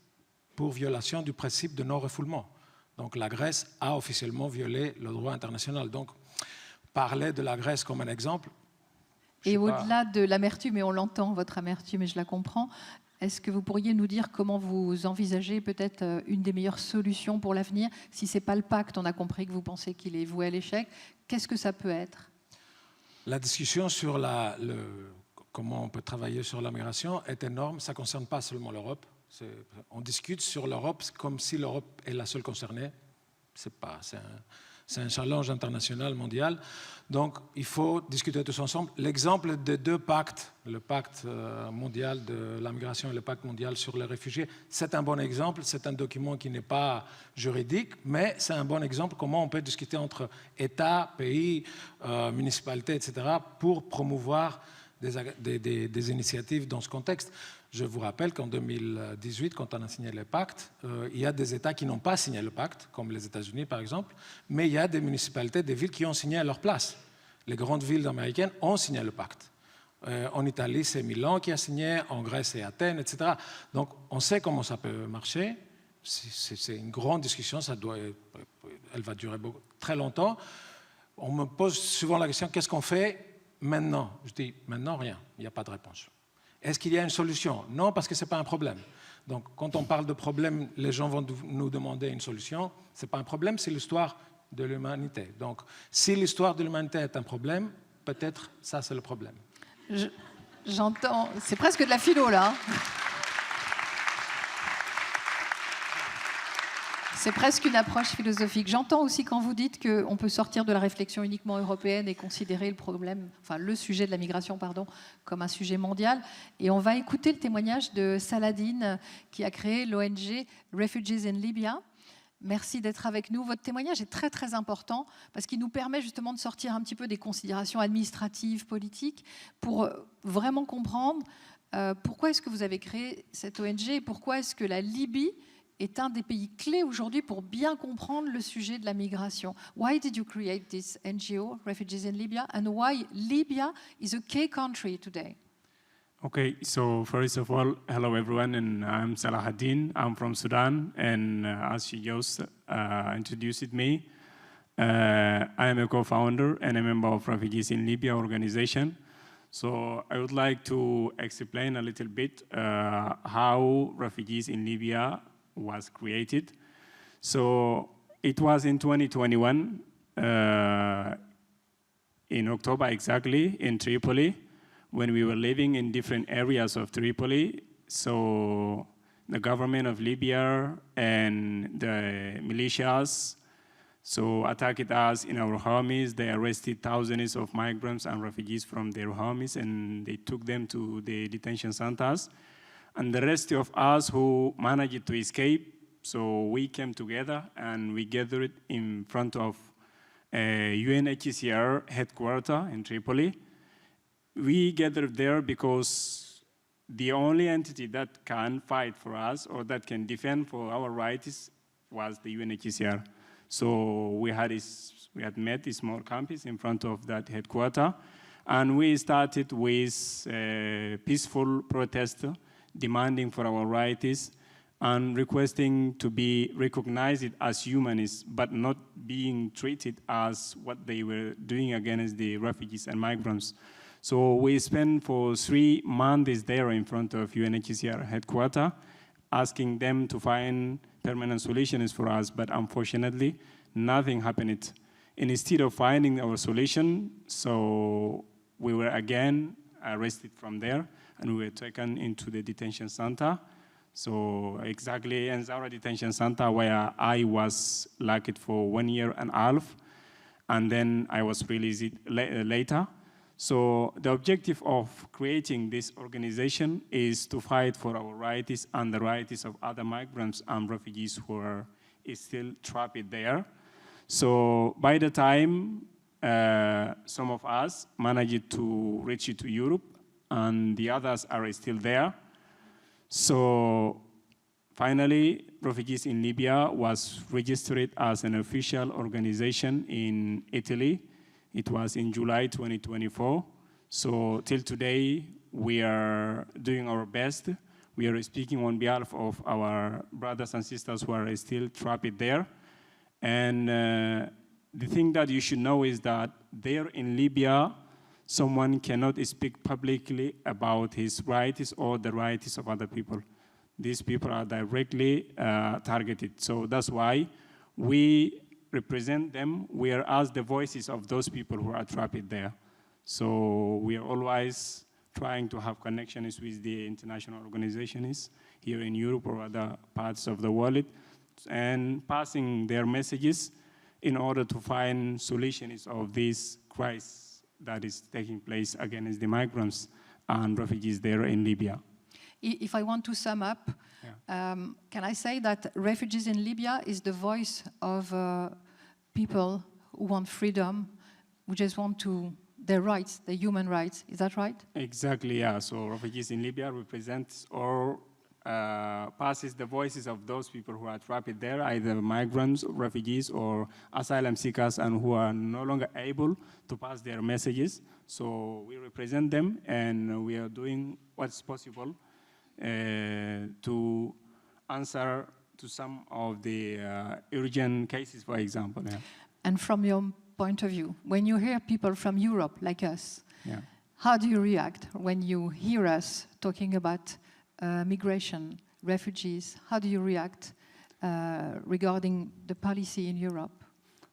pour violation du principe de non-refoulement. Donc la Grèce a officiellement violé le droit international. Donc parler de la Grèce comme un exemple. Et au-delà de l'amertume, et on l'entend, votre amertume, et je la comprends, est-ce que vous pourriez nous dire comment vous envisagez peut-être une des meilleures solutions pour l'avenir? Si ce n'est pas le pacte, on a compris que vous pensez qu'il est voué à l'échec. Qu'est-ce que ça peut être? La discussion sur comment on peut travailler sur la migration est énorme. Ça ne concerne pas seulement l'Europe. On discute sur l'Europe comme si l'Europe est la seule concernée. C'est un challenge international, mondial. Donc, il faut discuter tous ensemble. L'exemple des deux pactes, le pacte mondial de la migration et le pacte mondial sur les réfugiés, c'est un bon exemple. C'est un document qui n'est pas juridique, mais c'est un bon exemple comment on peut discuter entre États, pays, municipalités, etc., pour promouvoir des initiatives dans ce contexte. Je vous rappelle qu'en 2018, quand on a signé le pacte, il y a des États qui n'ont pas signé le pacte, comme les États-Unis par exemple, mais il y a des municipalités, des villes qui ont signé à leur place. Les grandes villes américaines ont signé le pacte. En Italie, c'est Milan qui a signé, en Grèce, c'est Athènes, etc. Donc, on sait comment ça peut marcher. C'est une grande discussion, elle va durer très longtemps. On me pose souvent la question, qu'est-ce qu'on fait maintenant? Je dis, maintenant, rien, il n'y a pas de réponse. Est-ce qu'il y a une solution? Non, parce que ce n'est pas un problème. Donc, quand on parle de problème, les gens vont nous demander une solution. Ce n'est pas un problème, c'est l'histoire de l'humanité. Donc, si l'histoire de l'humanité est un problème, peut-être ça, c'est le problème. J'entends, c'est presque de la philo, là. Hein. C'est presque une approche philosophique. J'entends aussi quand vous dites qu'on peut sortir de la réflexion uniquement européenne et considérer le sujet de la migration, comme un sujet mondial. Et on va écouter le témoignage de Saladin, qui a créé l'ONG Refugees in Libya. Merci d'être avec nous. Votre témoignage est très, très important parce qu'il nous permet justement de sortir un petit peu des considérations administratives, politiques, pour vraiment comprendre pourquoi est-ce que vous avez créé cette ONG et pourquoi est-ce que la Libye est un des pays clés aujourd'hui pour bien comprendre le sujet de la migration. Why did you create this NGO, Refugees in Libya, and why Libya is a key country today? Okay, so first of all, hello everyone, and I'm Salahuddin. I'm from Sudan, and as she just introduced me, I am a co-founder and a member of Refugees in Libya organization. So I would like to explain a little bit how Refugees in Libya was created. So it was in 2021, in October exactly, in Tripoli, when we were living in different areas of Tripoli. So the government of Libya and the militias attacked us in our homes. They arrested thousands of migrants and refugees from their homes, and they took them to the detention centers. And the rest of us who managed to escape, so we came together and we gathered in front of UNHCR headquarters in Tripoli. We gathered there because the only entity that can fight for us or that can defend for our rights was the UNHCR. So we had met a small campus in front of that headquarters, and we started with peaceful protest, demanding for our rights and requesting to be recognized as humans, but not being treated as what they were doing against the refugees and migrants. So we spent for 3 months there in front of UNHCR headquarters, asking them to find permanent solutions for us, but unfortunately, nothing happened. And instead of finding our solution, so we were again arrested from there, and we were taken into the detention center. So exactly in Zara detention center, where I was locked for 1.5 years. and then I was released later. So the objective of creating this organization is to fight for our rights and the rights of other migrants and refugees who are still trapped there. So by the time some of us managed to reach to Europe, and the others are still there. So finally, Refugees in Libya was registered as an official organization in Italy. It was in July 2024. So till today, we are doing our best. We are speaking on behalf of our brothers and sisters who are still trapped there. And the thing that you should know is that there in Libya, someone cannot speak publicly about his rights or the rights of other people. These people are directly targeted. So that's why we represent them. We are as the voices of those people who are trapped there. So we are always trying to have connections with the international organizations here in Europe or other parts of the world and passing their messages in order to find solutions of this crisis that is taking place against the migrants and refugees there in Libya. If I want to sum up, can I say that Refugees in Libya is the voice of people who want freedom, who just want to their rights, their human rights. Is that right? Exactly, yeah. So Refugees in Libya represents or passes the voices of those people who are trapped there, either migrants, refugees, or asylum seekers, and who are no longer able to pass their messages. So we represent them, and we are doing what's possible to answer to some of the urgent cases, for example. Yeah. And from your point of view, when you hear people from Europe like us, how do you react when you hear us talking about migration, refugees? How do you react regarding the policy in Europe?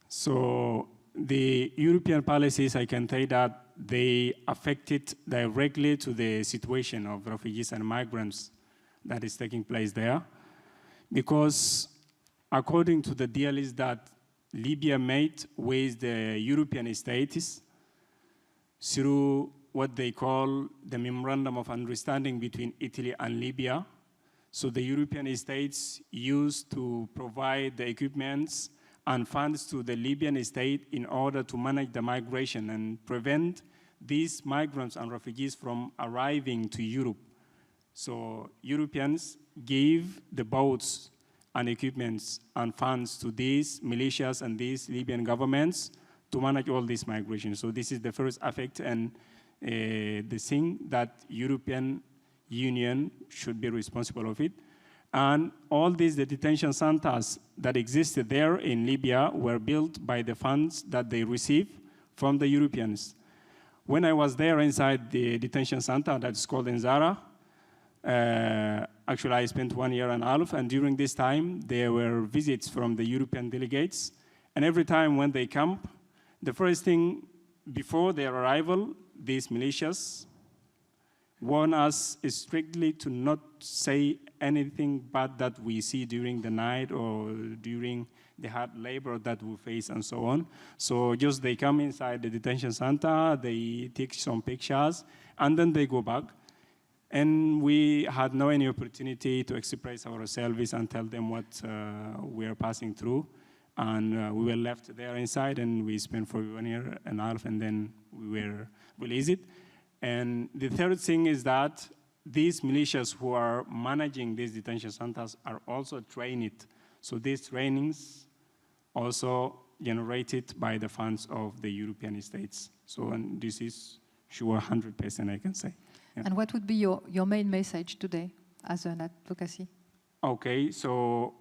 So the European policies, I can say that they affected directly to the situation of refugees and migrants that is taking place there. Because according to the deals that Libya made with the European states through what they call the Memorandum of Understanding between Italy and Libya. So the European states used to provide the equipments and funds to the Libyan state in order to manage the migration and prevent these migrants and refugees from arriving to Europe. So Europeans gave the boats and equipments and funds to these militias and these Libyan governments to manage all this migration. So this is the first effect, and the thing that European Union should be responsible of it. And all these the detention centers that existed there in Libya were built by the funds that they received from the Europeans. When I was there inside the detention center that's called Nzara, actually I spent 1 year and a half, and during this time there were visits from the European delegates, and every time when they come, the first thing before their arrival, these militias warn us strictly to not say anything bad that we see during the night or during the hard labor that we face and so on. So just they come inside the detention center, they take some pictures, and then they go back. And we had no any opportunity to express ourselves and tell them what we are passing through. And we were left there inside, and we spent for 1 year and a half, and then we were released. And the third thing is that these militias who are managing these detention centers are also trained. So these trainings also generated by the funds of the European states. So and this is sure 100%, I can say. Yeah. And what would be your main message today as an advocacy? Okay, so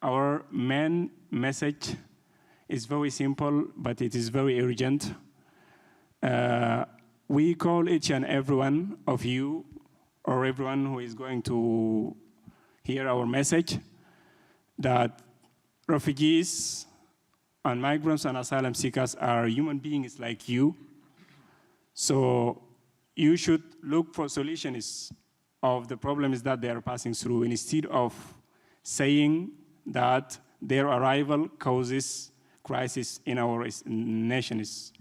our main message is very simple, but it is very urgent. We call each and every one of you, or everyone who is going to hear our message, that refugees and migrants and asylum seekers are human beings like you. So you should look for solutions of the problems that they are passing through, instead of saying that their arrival causes crisis in our nations.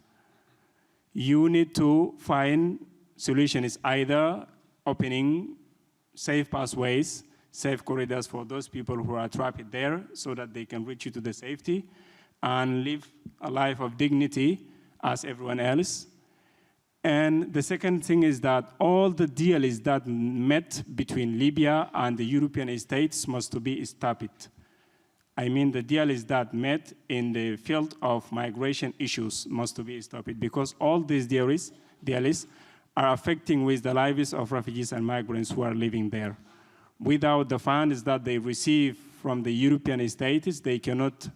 You need to find solutions, either opening safe pathways, safe corridors for those people who are trapped there so that they can reach you to the safety and live a life of dignity as everyone else. And the second thing is that all the deals that met between Libya and the European states must be stopped. I mean, the deals that met in the field of migration issues must be stopped, because all these deals are affecting with the lives of refugees and migrants who are living there. Without the funds that they receive from the European states, they cannot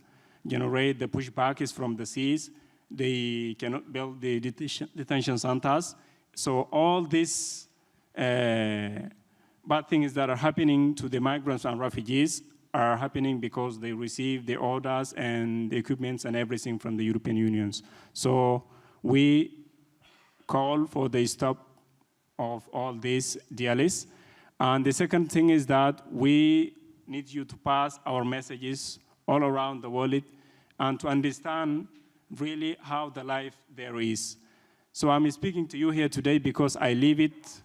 generate the pushbacks from the seas. They cannot build the detention centers. So all these bad things that are happening to the migrants and refugees are happening because they receive the orders and the equipments and everything from the European Union. So we call for the stop of all these deals. And the second thing is that we need you to pass our messages all around the world and to understand really how the life there is. So I'm speaking to you here today because I live it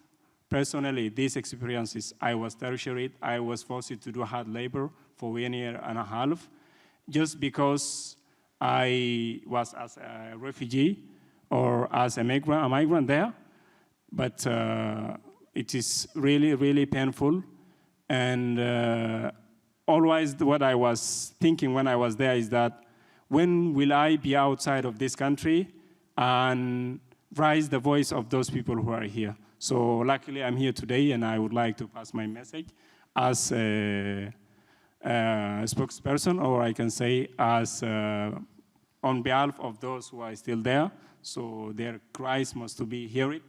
personally, these experiences. I was tertiary, I was forced to do hard labor for 1 year and a half, just because I was as a refugee or as a migrant there. But it is really, really painful. And always what I was thinking when I was there is that, when will I be outside of this country and raise the voice of those people who are here? So luckily I'm here today, and I would like to pass my message as a spokesperson, or I can say as on behalf of those who are still there. So their cries must be heard,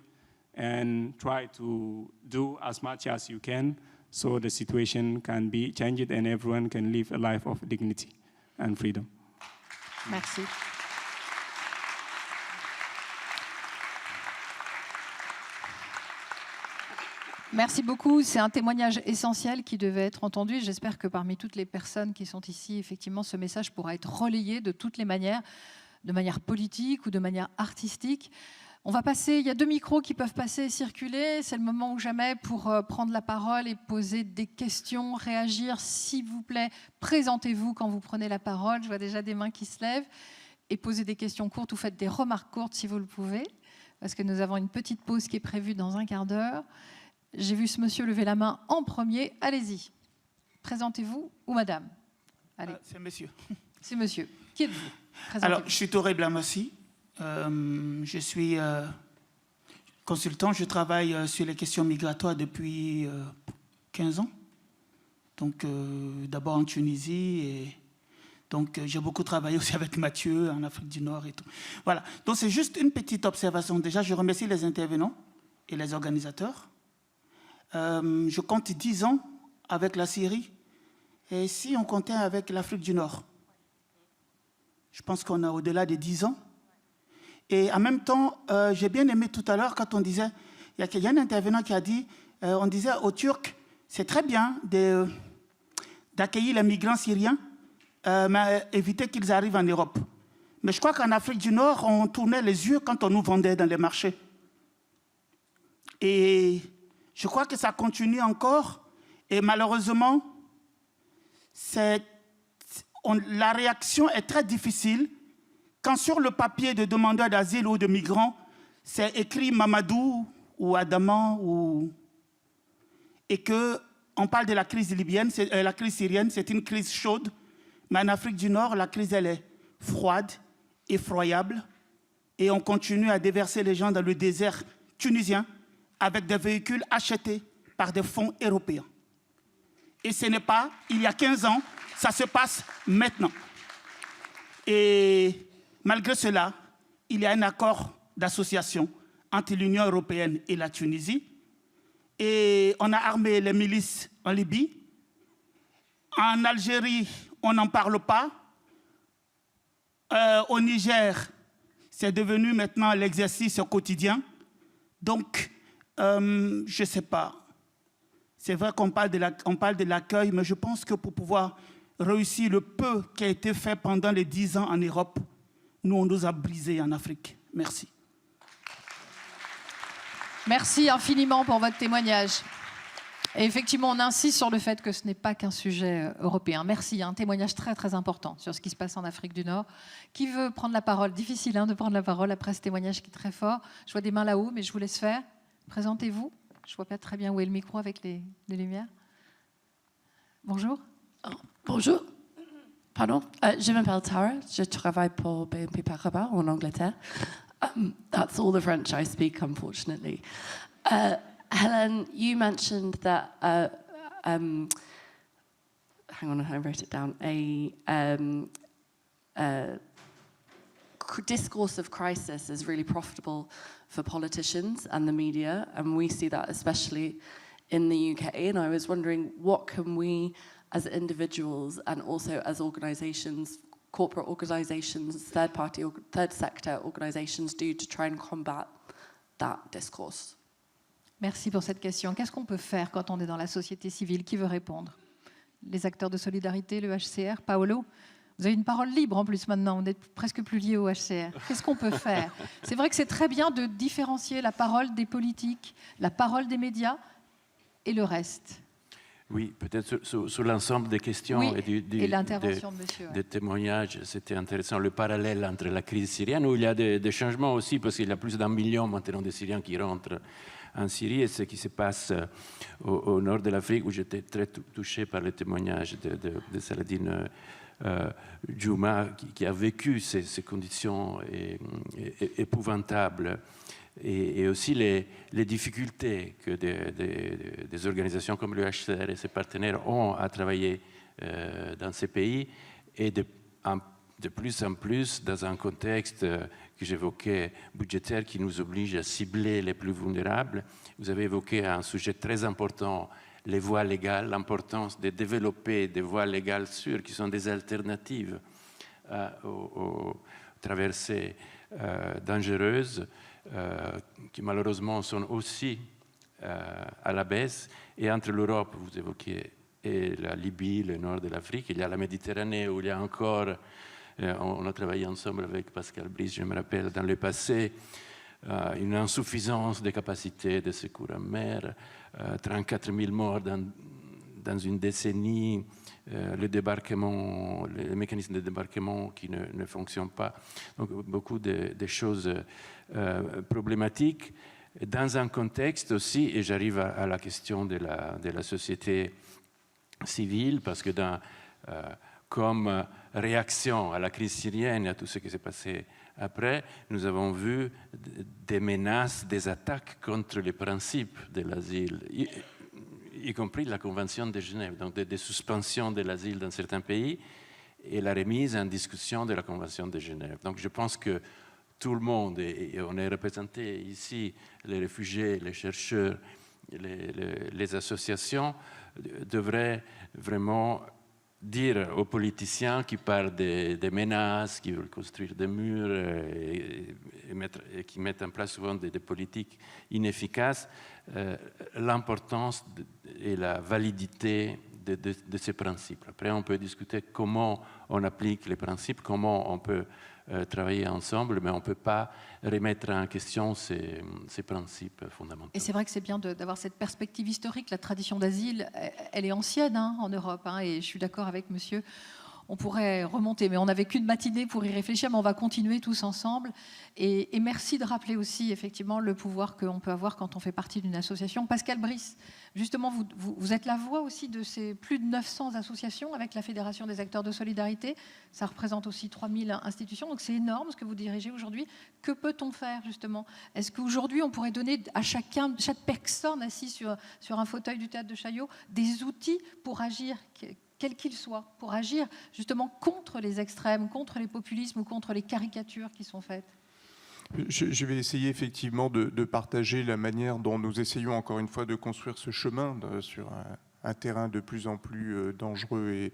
and try to do as much as you can so the situation can be changed and everyone can live a life of dignity and freedom. Merci. Merci beaucoup. C'est un témoignage essentiel qui devait être entendu. J'espère que parmi toutes les personnes qui sont ici, effectivement, ce message pourra être relayé de toutes les manières, de manière politique ou de manière artistique. On va passer, il y a 2 micros qui peuvent passer et circuler. C'est le moment ou jamais pour prendre la parole et poser des questions, réagir. S'il vous plaît, présentez-vous quand vous prenez la parole. Je vois déjà des mains qui se lèvent. Et posez des questions courtes ou faites des remarques courtes si vous le pouvez, parce que nous avons une petite pause qui est prévue dans un quart d'heure. J'ai vu ce monsieur lever la main en premier. Allez-y. Présentez-vous, ou madame. Allez. C'est monsieur. C'est monsieur. Qui êtes-vous? Alors, je suis Touré Blamassi. Je suis consultant. Je travaille sur les questions migratoires depuis 15 ans. Donc, d'abord en Tunisie. Et donc, j'ai beaucoup travaillé aussi avec Mathieu en Afrique du Nord et tout. Voilà. Donc, c'est juste une petite observation. Déjà, je remercie les intervenants et les organisateurs. Je compte 10 ans avec la Syrie. Et si on comptait avec l'Afrique du Nord, je pense qu'on a au-delà de 10 ans. Et en même temps, j'ai bien aimé tout à l'heure quand on disait, il y a un intervenant qui a dit, on disait aux Turcs, c'est très bien d'accueillir les migrants syriens, mais éviter qu'ils arrivent en Europe. Mais je crois qu'en Afrique du Nord, on tournait les yeux quand on nous vendait dans les marchés. Et je crois que ça continue encore. Et malheureusement, la réaction est très difficile quand sur le papier de demandeur d'asile ou de migrants, c'est écrit Mamadou ou Adaman, et qu'on parle de la crise libyenne, la crise syrienne, c'est une crise chaude, mais en Afrique du Nord, la crise, elle est froide, effroyable, et on continue à déverser les gens dans le désert tunisien avec des véhicules achetés par des fonds européens. Et ce n'est pas il y a 15 ans, ça se passe maintenant. Et malgré cela, il y a un accord d'association entre l'Union européenne et la Tunisie. Et on a armé les milices en Libye. En Algérie, on n'en parle pas. Au Niger, c'est devenu maintenant l'exercice quotidien. Donc, je ne sais pas. C'est vrai qu'on parle de l'accueil, mais je pense que pour pouvoir réussir le peu qui a été fait pendant les 10 ans en Europe, nous, on nous a brisés en Afrique. Merci. Merci infiniment pour votre témoignage. Et effectivement, on insiste sur le fait que ce n'est pas qu'un sujet européen. Merci, un témoignage très très important sur ce qui se passe en Afrique du Nord. Qui veut prendre la parole? Difficile de prendre la parole après ce témoignage qui est très fort. Je vois des mains là-haut, mais je vous laisse faire. Présentez-vous. Je ne vois pas très bien où est le micro avec les lumières. Bonjour. Oh, bonjour. Pardon. Je m'appelle Tara. Je travaille pour BNP Paribas en Angleterre. That's all the French I speak, unfortunately. Helen, you mentioned that, hang on, I wrote it down, a discourse of crisis is really profitable for politicians and the media, and we see that especially in the UK, and I was wondering, what can we as individuals and also as organisations, corporate organisations, third sector organisations do to try and combat that discourse? Merci pour cette question. Qu'est-ce qu'on peut faire quand on est dans la société civile? Qui veut répondre? Les acteurs de solidarité, le HCR? Paolo? Vous avez une parole libre en plus maintenant, vous n'êtes presque plus lié au HCR. Qu'est-ce qu'on peut faire? C'est vrai que c'est très bien de différencier la parole des politiques, la parole des médias et le reste. Oui, peut-être sur l'ensemble des questions et l'intervention de monsieur. Des témoignages, c'était intéressant. Le parallèle entre la crise syrienne, où il y a des changements aussi, parce qu'il y a plus d'1 million maintenant de Syriens qui rentrent en Syrie, et ce qui se passe au nord de l'Afrique, où j'étais très touché par le témoignage de Saladin Juma, qui a vécu ces conditions épouvantables, et aussi les difficultés que des organisations comme le HCR et ses partenaires ont à travailler dans ces pays, et de plus en plus dans un contexte que j'évoquais budgétaire qui nous oblige à cibler les plus vulnérables. Vous avez évoqué un sujet très important, les voies légales, l'importance de développer des voies légales sûres qui sont des alternatives aux traversées dangereuses qui malheureusement sont aussi à la baisse. Et entre l'Europe, vous évoquiez, et la Libye, le nord de l'Afrique, il y a la Méditerranée où il y a encore, on a travaillé ensemble avec Pascal Brice, je me rappelle, dans le passé, une insuffisance des capacités de secours en mer, 34 000 morts dans une décennie, le mécanisme de débarquement qui ne fonctionne pas. Donc beaucoup de choses problématiques dans un contexte aussi, et j'arrive à la question de la société civile, parce que comme réaction à la crise syrienne et à tout ce qui s'est passé après, nous avons vu des menaces, des attaques contre les principes de l'asile, y compris la Convention de Genève, donc des suspensions de l'asile dans certains pays et la remise en discussion de la Convention de Genève. Donc je pense que tout le monde, et on est représenté ici, les réfugiés, les chercheurs, les associations, devraient vraiment dire aux politiciens qui parlent des menaces, qui veulent construire des murs et qui mettent en place souvent des politiques inefficaces, l'importance et la validité de ces principes. Après, on peut discuter comment on applique les principes, comment on peut travailler ensemble, mais on ne peut pas remettre en question ces principes fondamentaux. Et c'est vrai que c'est bien d'avoir cette perspective historique. La tradition d'asile, elle est ancienne en Europe, et je suis d'accord avec monsieur. On pourrait remonter, mais on n'avait qu'une matinée pour y réfléchir, mais on va continuer tous ensemble. Et merci de rappeler aussi, effectivement, le pouvoir qu'on peut avoir quand on fait partie d'une association. Pascal Brice, justement, vous êtes la voix aussi de ces plus de 900 associations avec la Fédération des acteurs de solidarité. Ça représente aussi 3000 institutions, donc c'est énorme ce que vous dirigez aujourd'hui. Que peut-on faire, justement? Est-ce qu'aujourd'hui, on pourrait donner à chaque personne assise sur un fauteuil du théâtre de Chaillot des outils pour agir, quel qu'il soit, pour agir justement contre les extrêmes, contre les populismes ou contre les caricatures qui sont faites? Je vais essayer effectivement de partager la manière dont nous essayons encore une fois de construire ce chemin sur un terrain de plus en plus dangereux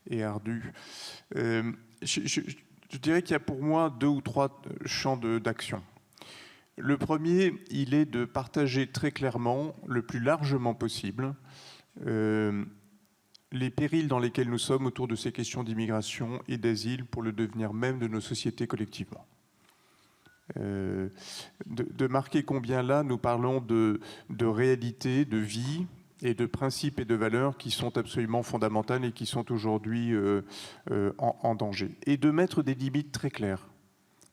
et ardu. Je dirais qu'il y a pour moi 2 ou 3 champs d'action. Le premier, il est de partager très clairement, le plus largement possible, les périls dans lesquels nous sommes autour de ces questions d'immigration et d'asile pour le devenir même de nos sociétés collectivement. De marquer combien là nous parlons de réalité, de vie et de principes et de valeurs qui sont absolument fondamentales et qui sont aujourd'hui en danger. Et de mettre des limites très claires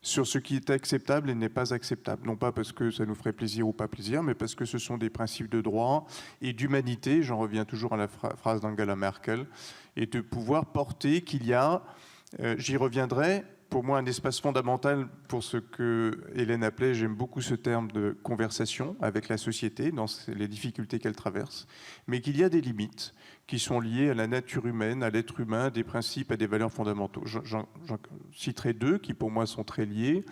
sur ce qui est acceptable et n'est pas acceptable. Non pas parce que ça nous ferait plaisir ou pas plaisir, mais parce que ce sont des principes de droit et d'humanité, j'en reviens toujours à la phrase d'Angela Merkel, et de pouvoir porter qu'il y a, j'y reviendrai, pour moi un espace fondamental pour ce que Hélène appelait, j'aime beaucoup ce terme de conversation avec la société, dans les difficultés qu'elle traverse, mais qu'il y a des limites qui sont liées à la nature humaine, à l'être humain, des principes, à des valeurs fondamentaux. J'en citerai deux qui pour moi sont très liés.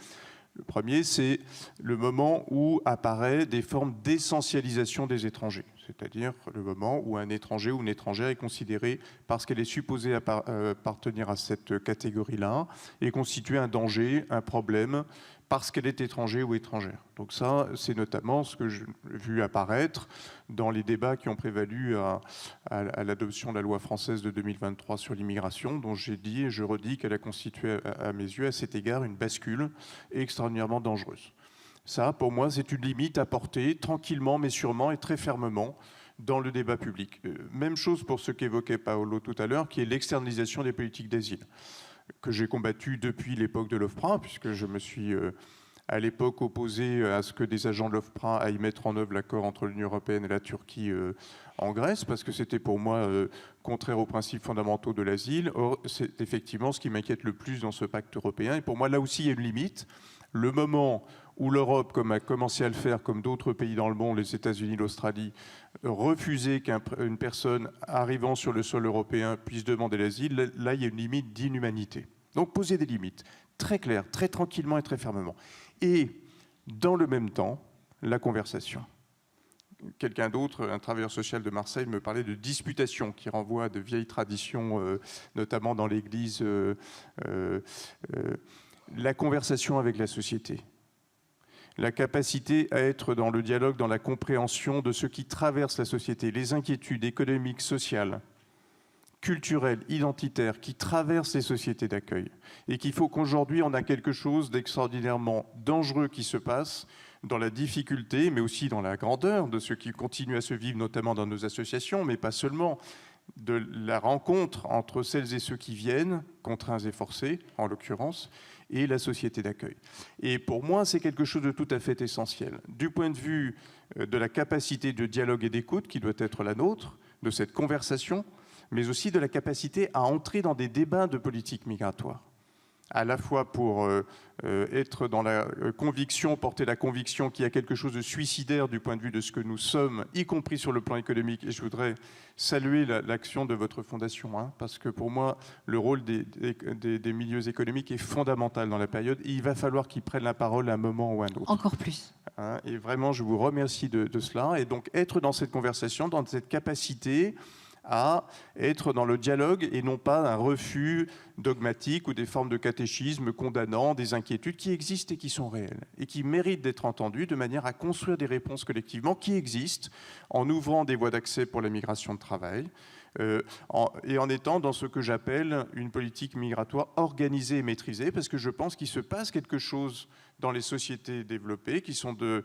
Le premier, c'est le moment où apparaissent des formes d'essentialisation des étrangers, c'est-à-dire le moment où un étranger ou une étrangère est considéré, parce qu'elle est supposée appartenir à cette catégorie-là, et constituer un danger, un problème, parce qu'elle est étrangère ou étrangère. Donc ça, c'est notamment ce que j'ai vu apparaître dans les débats qui ont prévalu à l'adoption de la loi française de 2023 sur l'immigration, dont j'ai dit et je redis qu'elle a constitué à mes yeux, à cet égard, une bascule extraordinairement dangereuse. Ça, pour moi, c'est une limite à porter tranquillement, mais sûrement et très fermement dans le débat public. Même chose pour ce qu'évoquait Paolo tout à l'heure, qui est l'externalisation des politiques d'asile, que j'ai combattu depuis l'époque de l'OFPRA, puisque je me suis à l'époque opposé à ce que des agents de l'OFPRA aillent mettre en œuvre l'accord entre l'Union européenne et la Turquie en Grèce, parce que c'était pour moi contraire aux principes fondamentaux de l'asile. Or, c'est effectivement ce qui m'inquiète le plus dans ce pacte européen. Et pour moi, là aussi, il y a une limite. Le moment où l'Europe, comme a commencé à le faire, comme d'autres pays dans le monde, les États-Unis, l'Australie, refusait qu'une personne arrivant sur le sol européen puisse demander l'asile, là, il y a une limite d'inhumanité. Donc, poser des limites très claires, très tranquillement et très fermement. Et, dans le même temps, la conversation. Quelqu'un d'autre, un travailleur social de Marseille, me parlait de disputation, qui renvoie à de vieilles traditions, notamment dans l'Église, la conversation avec la société. La capacité à être dans le dialogue, dans la compréhension de ce qui traverse la société, les inquiétudes économiques, sociales, culturelles, identitaires, qui traversent les sociétés d'accueil. Et qu'il faut qu'aujourd'hui, on a quelque chose d'extraordinairement dangereux qui se passe dans la difficulté, mais aussi dans la grandeur de ce qui continue à se vivre, notamment dans nos associations, mais pas seulement, de la rencontre entre celles et ceux qui viennent, contraints et forcés, en l'occurrence, et la société d'accueil. Et pour moi, c'est quelque chose de tout à fait essentiel. Du point de vue de la capacité de dialogue et d'écoute qui doit être la nôtre, de cette conversation, mais aussi de la capacité à entrer dans des débats de politique migratoire. À la fois pour être dans la conviction, porter la conviction qu'il y a quelque chose de suicidaire du point de vue de ce que nous sommes, y compris sur le plan économique. Et je voudrais saluer l'action de votre fondation, hein, parce que pour moi, le rôle des milieux économiques est fondamental dans la période. Et il va falloir qu'ils prennent la parole à un moment ou à un autre. Encore plus. Hein, et vraiment, je vous remercie de cela. Et donc, être dans cette conversation, dans cette capacité à être dans le dialogue et non pas un refus dogmatique ou des formes de catéchisme condamnant des inquiétudes qui existent et qui sont réelles et qui méritent d'être entendues de manière à construire des réponses collectivement qui existent en ouvrant des voies d'accès pour la migration de travail et en étant dans ce que j'appelle une politique migratoire organisée et maîtrisée, parce que je pense qu'il se passe quelque chose dans les sociétés développées qui sont de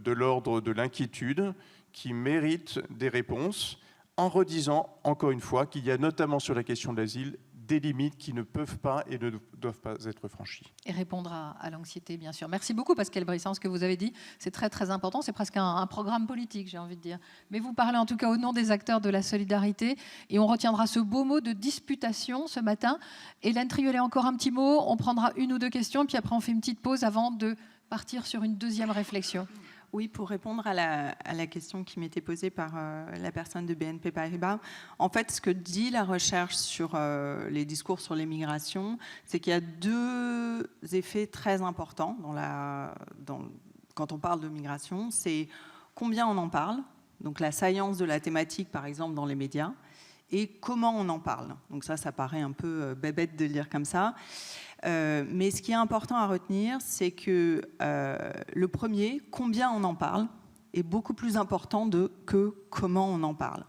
l'ordre de l'inquiétude, qui méritent des réponses, en redisant encore une fois qu'il y a notamment sur la question de l'asile des limites qui ne peuvent pas et ne doivent pas être franchies. Et répondre à l'anxiété, bien sûr. Merci beaucoup, Pascal Brisson, ce que vous avez dit. C'est très, très important. C'est presque un programme politique, j'ai envie de dire. Mais vous parlez en tout cas au nom des acteurs de la solidarité. Et on retiendra ce beau mot de disputation ce matin. Hélène Triolet, encore un petit mot. On prendra une ou deux questions, puis après on fait une petite pause avant de partir sur une deuxième réflexion. Oui, pour répondre à la question qui m'était posée par la personne de BNP Paribas, en fait, ce que dit la recherche sur les discours sur les migrations, c'est qu'il y a deux effets très importants quand on parle de migration. C'est combien on en parle, donc la saillance de la thématique, par exemple, dans les médias, et comment on en parle. Donc ça paraît un peu bébête de le dire comme ça. Mais ce qui est important à retenir, c'est que le premier, combien on en parle, est beaucoup plus important que comment on en parle.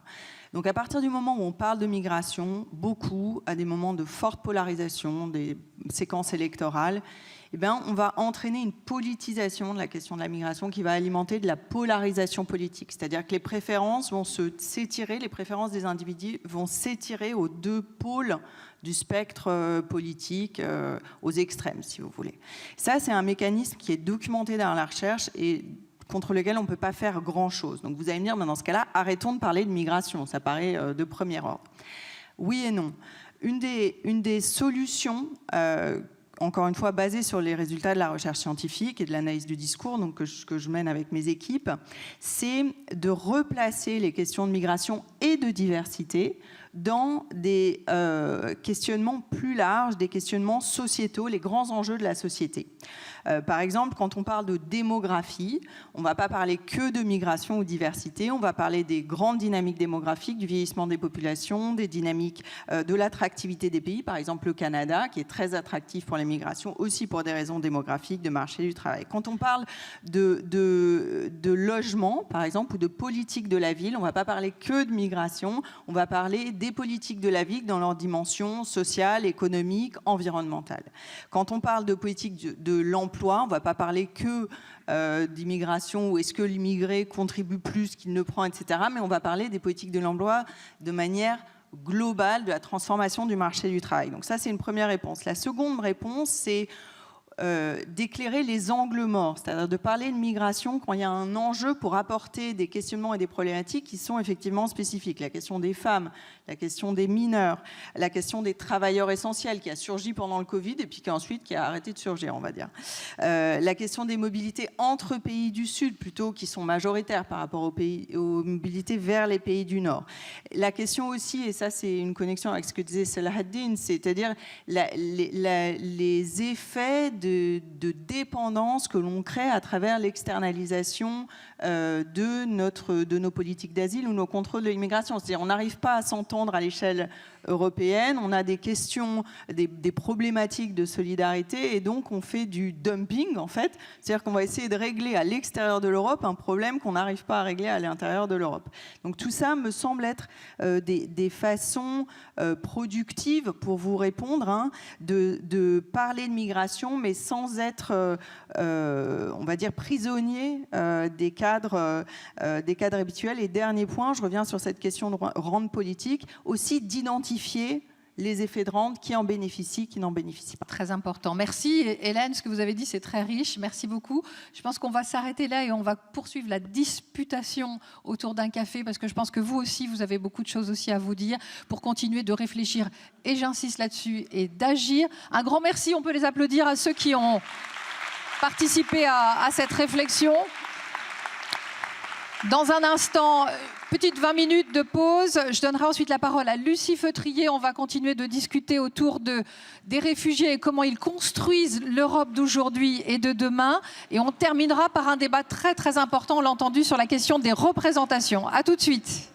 Donc à partir du moment où on parle de migration, beaucoup, à des moments de forte polarisation, des séquences électorales, eh bien, on va entraîner une politisation de la question de la migration qui va alimenter de la polarisation politique. C'est-à-dire que les préférences vont s'étirer, les préférences des individus vont s'étirer aux deux pôles du spectre politique, aux extrêmes, si vous voulez. Ça, c'est un mécanisme qui est documenté dans la recherche et contre lequel on ne peut pas faire grand-chose. Donc vous allez me dire, dans ce cas-là, arrêtons de parler de migration, ça paraît de premier ordre. Oui et non. Une des solutions, encore une fois basées sur les résultats de la recherche scientifique et de l'analyse du discours, donc que je mène avec mes équipes, c'est de replacer les questions de migration et de diversité dans des questionnements plus larges, des questionnements sociétaux, les grands enjeux de la société. Par exemple, quand on parle de démographie, on ne va pas parler que de migration ou diversité, on va parler des grandes dynamiques démographiques, du vieillissement des populations, des dynamiques de l'attractivité des pays, par exemple le Canada, qui est très attractif pour les migrations, aussi pour des raisons démographiques, de marché du travail. Quand on parle de logement, par exemple, ou de politique de la ville, on ne va pas parler que de migration, on va parler des politiques de la ville dans leur dimension sociale, économique, environnementale. Quand on parle de politique de l'emploi, on ne va pas parler que d'immigration ou est-ce que l'immigré contribue plus qu'il ne prend, etc. Mais on va parler des politiques de l'emploi de manière globale, de la transformation du marché du travail. Donc ça, c'est une première réponse. La seconde réponse, c'est d'éclairer les angles morts, c'est-à-dire de parler de migration quand il y a un enjeu pour apporter des questionnements et des problématiques qui sont effectivement spécifiques. La question des femmes, la question des mineurs, la question des travailleurs essentiels qui a surgi pendant le Covid et puis qui a arrêté de surgir, on va dire. La question des mobilités entre pays du Sud plutôt qui sont majoritaires par rapport aux mobilités vers les pays du Nord. La question aussi, et ça c'est une connexion avec ce que disait Selahattin, c'est-à-dire les effets de dépendance que l'on crée à travers l'externalisation de nos politiques d'asile ou nos contrôles de l'immigration. C'est-à-dire on n'arrive pas à s'entendre à l'échelle européenne, on a des questions, des problématiques de solidarité et donc on fait du dumping en fait. C'est-à-dire qu'on va essayer de régler à l'extérieur de l'Europe un problème qu'on n'arrive pas à régler à l'intérieur de l'Europe. Donc tout ça me semble être des façons productives pour vous répondre, hein, de parler de migration mais sans être, on va dire, prisonnier des cadres habituels. Et dernier point, je reviens sur cette question de rente politique, aussi d'identifier les effets de rente, qui en bénéficient, qui n'en bénéficient pas. Très important. Merci Hélène, ce que vous avez dit c'est très riche, merci beaucoup. Je pense qu'on va s'arrêter là et on va poursuivre la disputation autour d'un café parce que je pense que vous aussi, vous avez beaucoup de choses aussi à vous dire pour continuer de réfléchir et j'insiste là-dessus et d'agir. Un grand merci, on peut les applaudir à ceux qui ont participé à cette réflexion. Dans un instant, petite 20 minutes de pause. Je donnerai ensuite la parole à Lucie Feutrier. On va continuer de discuter autour des réfugiés et comment ils construisent l'Europe d'aujourd'hui et de demain. Et on terminera par un débat très très important, on l'a entendu, sur la question des représentations. À tout de suite.